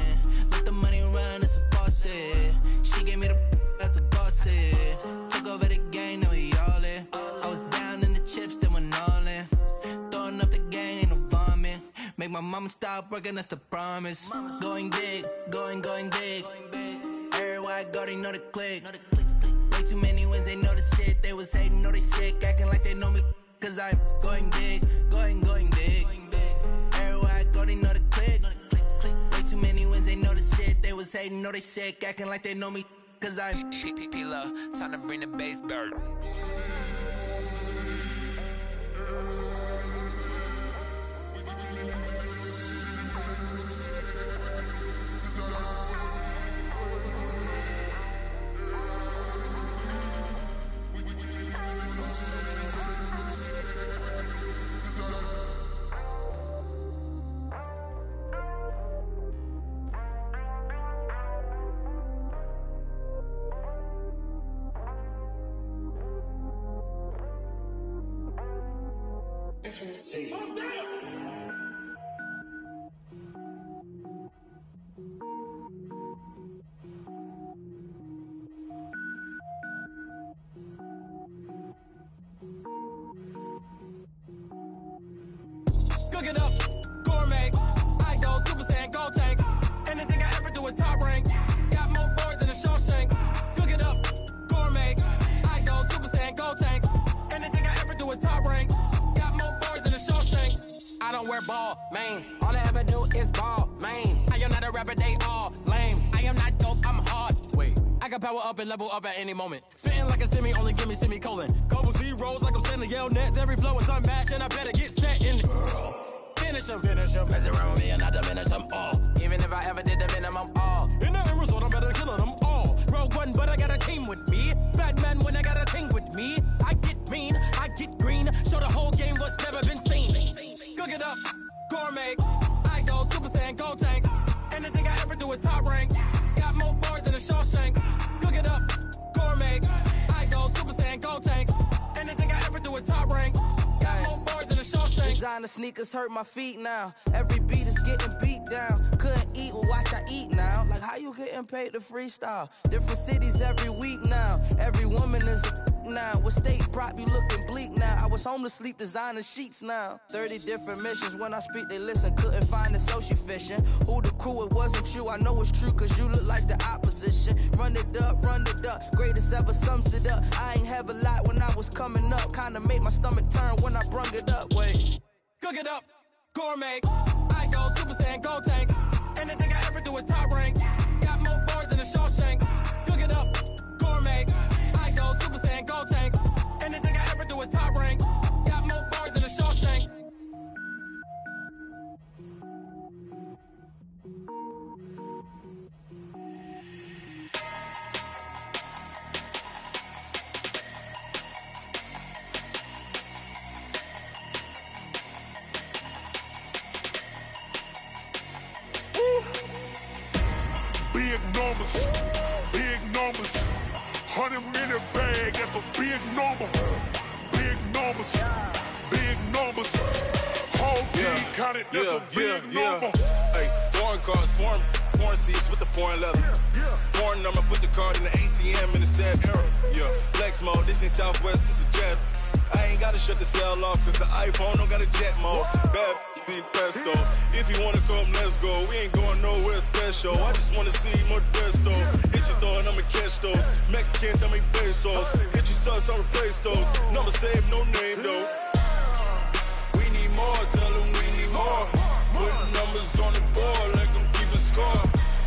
S7: Let the money run, it's a faucet. She gave me the that's a boss it. Took over the game, now we all in. I was down in the chips, then went all in. Throwing up the gang, ain't no bombing. Make my mama stop working, that's the promise. Going big, going big. Everywhere I go, they know the click. Way too many wins, they know the shit. They was hating, know they sick, acting like they know me. Cause I'm going big, going big. Everywhere I go, they know the click. Way too many wins, they know the shit. They was hating, know they sick, acting like they know me. Cause I'm
S17: P-Lo, time to bring the bass bird.
S18: Cook it up, gourmet. I go Super Saiyan, gold tank. Anything I ever do is top rank. Got more boys than a Shawshank. Cook it up, gourmet. I go Super Saiyan, gold tank. Anything I ever do is top rank. Got more boys than a Shawshank. I don't wear ball mains. All I ever do is ball main. I am not a rapper, they all lame. I am not dope, I'm hard. Wait, I can power up and level up at any moment. Spitting like a semi, only give me semicolon. Couple zeros like I'm sending yell nets. Every flow is unmatched and I better get set in. Finish them. Mess around with me and I diminish them all. Even if I ever did the minimum all. In the end result, I'm better killing them all. Rogue One, but I got a team with me. Batman when I got a team with me. I get mean, I get green. Show the whole game what's never been seen. Cook it up, gourmet. I go Super Saiyan, gold tank. Anything I ever do is top rank. Got more bars than a Shawshank. Cook it up, gourmet. I go Super Saiyan, gold tank. Anything I ever do is top rank. Got more bars than a Shawshank.
S7: Designer sneakers hurt my feet now. Every beat is getting beat down. Couldn't eat, well watch I eat now. Like how you getting paid to freestyle? Different cities every week now. Every woman is a now. With state prop, you looking bleak now. I was home to sleep, designer sheets now. 30 different missions. When I speak, they listen. Couldn't find it, so she fishing. Who the crew, it wasn't you. I know it's true, cause you look like the opposition. Run it up. Greatest ever sums it up. I ain't have a lot when I was coming up. Kinda made my stomach turn when I brung it up. Wait.
S18: Cook it up, gourmet. I go Super Saiyan, gold tank. Anything I ever do is top rank. Got more bars than a Shawshank. Cook it up, gourmet. I go Super Saiyan, gold tank. Anything I ever do is top rank. Got more bars than a Shawshank.
S1: Big numbers, 100 minute bag, that's a big number. Big numbers, whole team counted, that's a big number.
S19: Hey, foreign cars, foreign seats with the foreign leather. Foreign number, put the card in the ATM in the sad era. Yeah, flex mode, this ain't Southwest, this a jet. I ain't gotta shut the cell off, cause the iPhone don't got a jet mode. Bad ain't pesto. If you wanna come, let's go. We ain't going nowhere special. I just wanna see more pesto. Hit your thought, I'ma catch those. Mexican, dummy pesos. Hit your sus, I'll replace those. Number saved, no name though. We need more, tell them we need more. Putting numbers on the board, like them keep a score.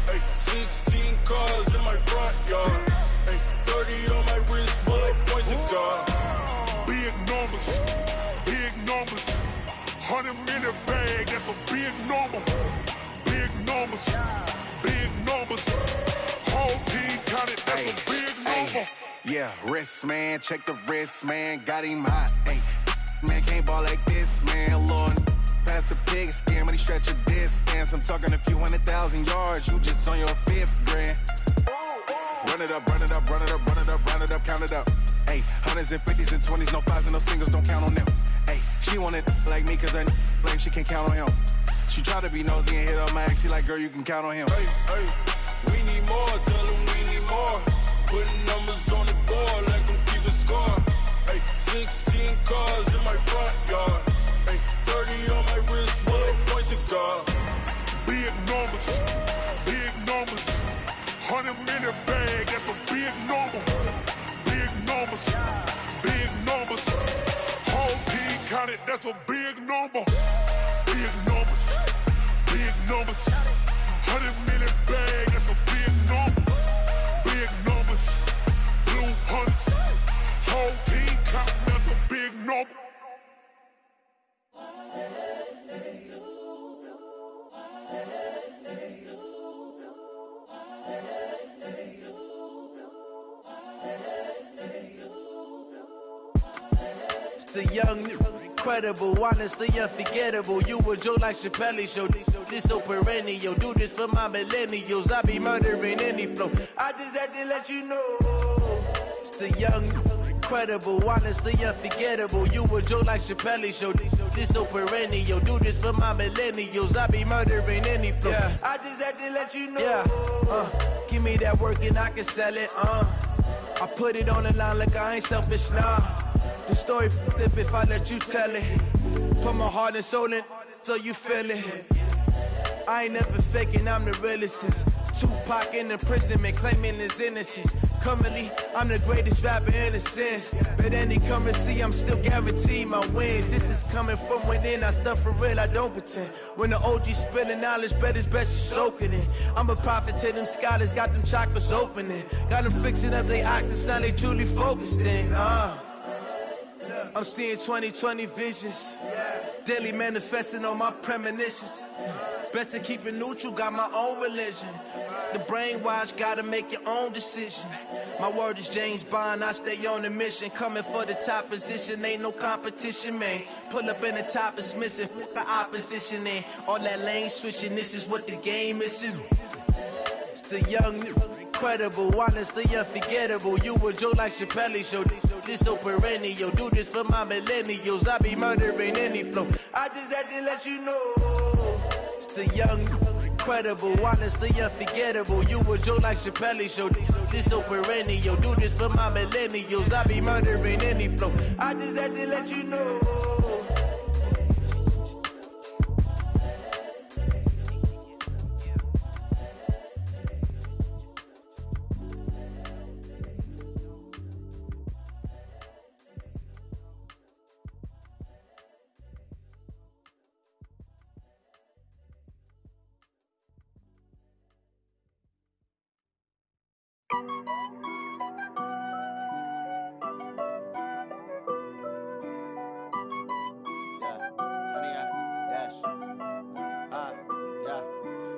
S19: Hey, 16 cars in my front yard. Hey, 30 on my wrist, while I point to God.
S1: Big numbers, 100 minute bag, that's a big number. Big numbers, whole team counted, that's a big number.
S20: Yeah, wrist man, check the wrist man, got him hot. Ay, man can't ball like this, man. Lord,
S14: past the pig skin, but he stretch your dead scans. I'm talking a few 100,000 yards, you just on your 5th grand. Run it up, run it up, run it up, run it up, run it up, count it up. Ayy, hundreds and 50s and 20s, no 5s and no singles, don't count on them. Ayy, she want it like me, cause her lame, she can't count on him. She try to be nosy and hit on my ex, she like, girl, you can count on him.
S19: Hey, we need more, tell them we need more. Putting numbers on the board, like them keep a score. Hey, 16 cars in my front yard. Hey, 30 on my wrist, what a point to guard.
S1: Big numbers, 100-minute bag, that's a big number. Big numbers, whole team counted, that's a big number. Big numbers, 100-minute bag, that's a big number. Big numbers, blue hunts, whole team counting, that's a big number.
S21: The young, incredible, honestly unforgettable. You a Joe like Chappelle show. This so perennial. Do this for my millennials. I be murdering any flow. I just had to let you know. It's the young, incredible, honestly unforgettable. You a Joe like Chappelle show. This so perennial. Do this for my millennials. I be murdering any flow. Yeah. I just had to let you know. Yeah. Give me that work and I can sell it. I put it on the line like I ain't selfish, nah. The story flip if I let you tell it. Put my heart and soul in so you feel it. I ain't never faking, I'm the realest since Tupac in imprisonment, claiming his innocence. Currently, I'm the greatest rapper in a sense. But any currency, I'm still guaranteed my wins. This is coming from within, I stuff for real, I don't pretend. When the OG spilling knowledge, bet it's best you soak it in. I'm a prophet to them scholars, got them chakras opening. Got them fixing up they octaves, now they truly focused in. I'm seeing 2020 visions. Daily manifesting on my premonitions. Best to keep it neutral, got my own religion. The brainwash, gotta make your own decision. My word is James Bond, I stay on a mission. Coming for the top position, ain't no competition, man. Pull up in the top, it's missing, the opposition in. All that lane switching, this is what the game is in. It's the young, incredible, honestly unforgettable. You a Joe like Chappelle show. This so perennial. Do this for my millennials. I be murdering any flow. I just had to let you know. It's the young, incredible, honestly unforgettable. You a Joe like Chappelle show. This so perennial. Do this for my millennials. I be murdering any flow. I just had to let you know.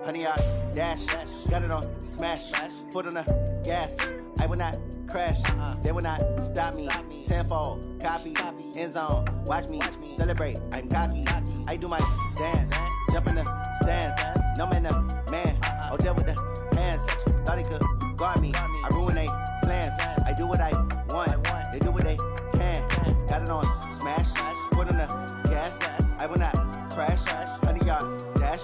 S22: Honey, I dash, got it on smash, foot on the gas. I will not crash, they will not stop me. Tenfold, copy, end zone, watch me celebrate. I'm cocky, I do my dance, jump in the stands. No man, man, oh there with the hands. Thought he could guard me, I ruin they plans. I do what I want, they do what they can. Got it on smash, foot on the gas. I will not crash, honey, y'all dash,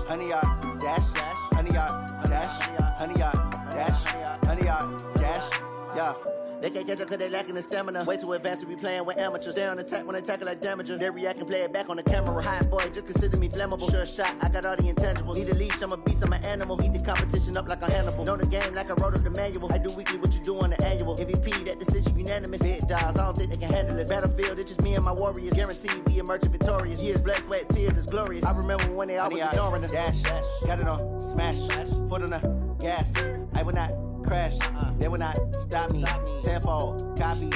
S22: honey, y'all dash, honey, y'all dash, honey, y'all dash, honey, y'all dash, yeah. They can't catch up cause they lacking the stamina. Way too advanced to be playing with amateurs. Stay on attack when they tackle like damager. They react and play it back on the camera. Hot boy, just consider me flammable. Sure shot, I got all the intangibles. Need a leash, I'm a beast, I'm an animal. Eat the competition up like a Hannibal. Know the game like I wrote up the manual. I do weekly what you do on the annual. MVP, that decision unanimous. Big dogs, I don't think they can handle this. Battlefield, it's just me and my warriors. Guaranteed we emerge victorious. Years, blood, sweat, tears, it's glorious. I remember when they always ignoring us. Dash, got it on smash, foot on the gas. I will not crash, they will not stop me. Tenfold, copy,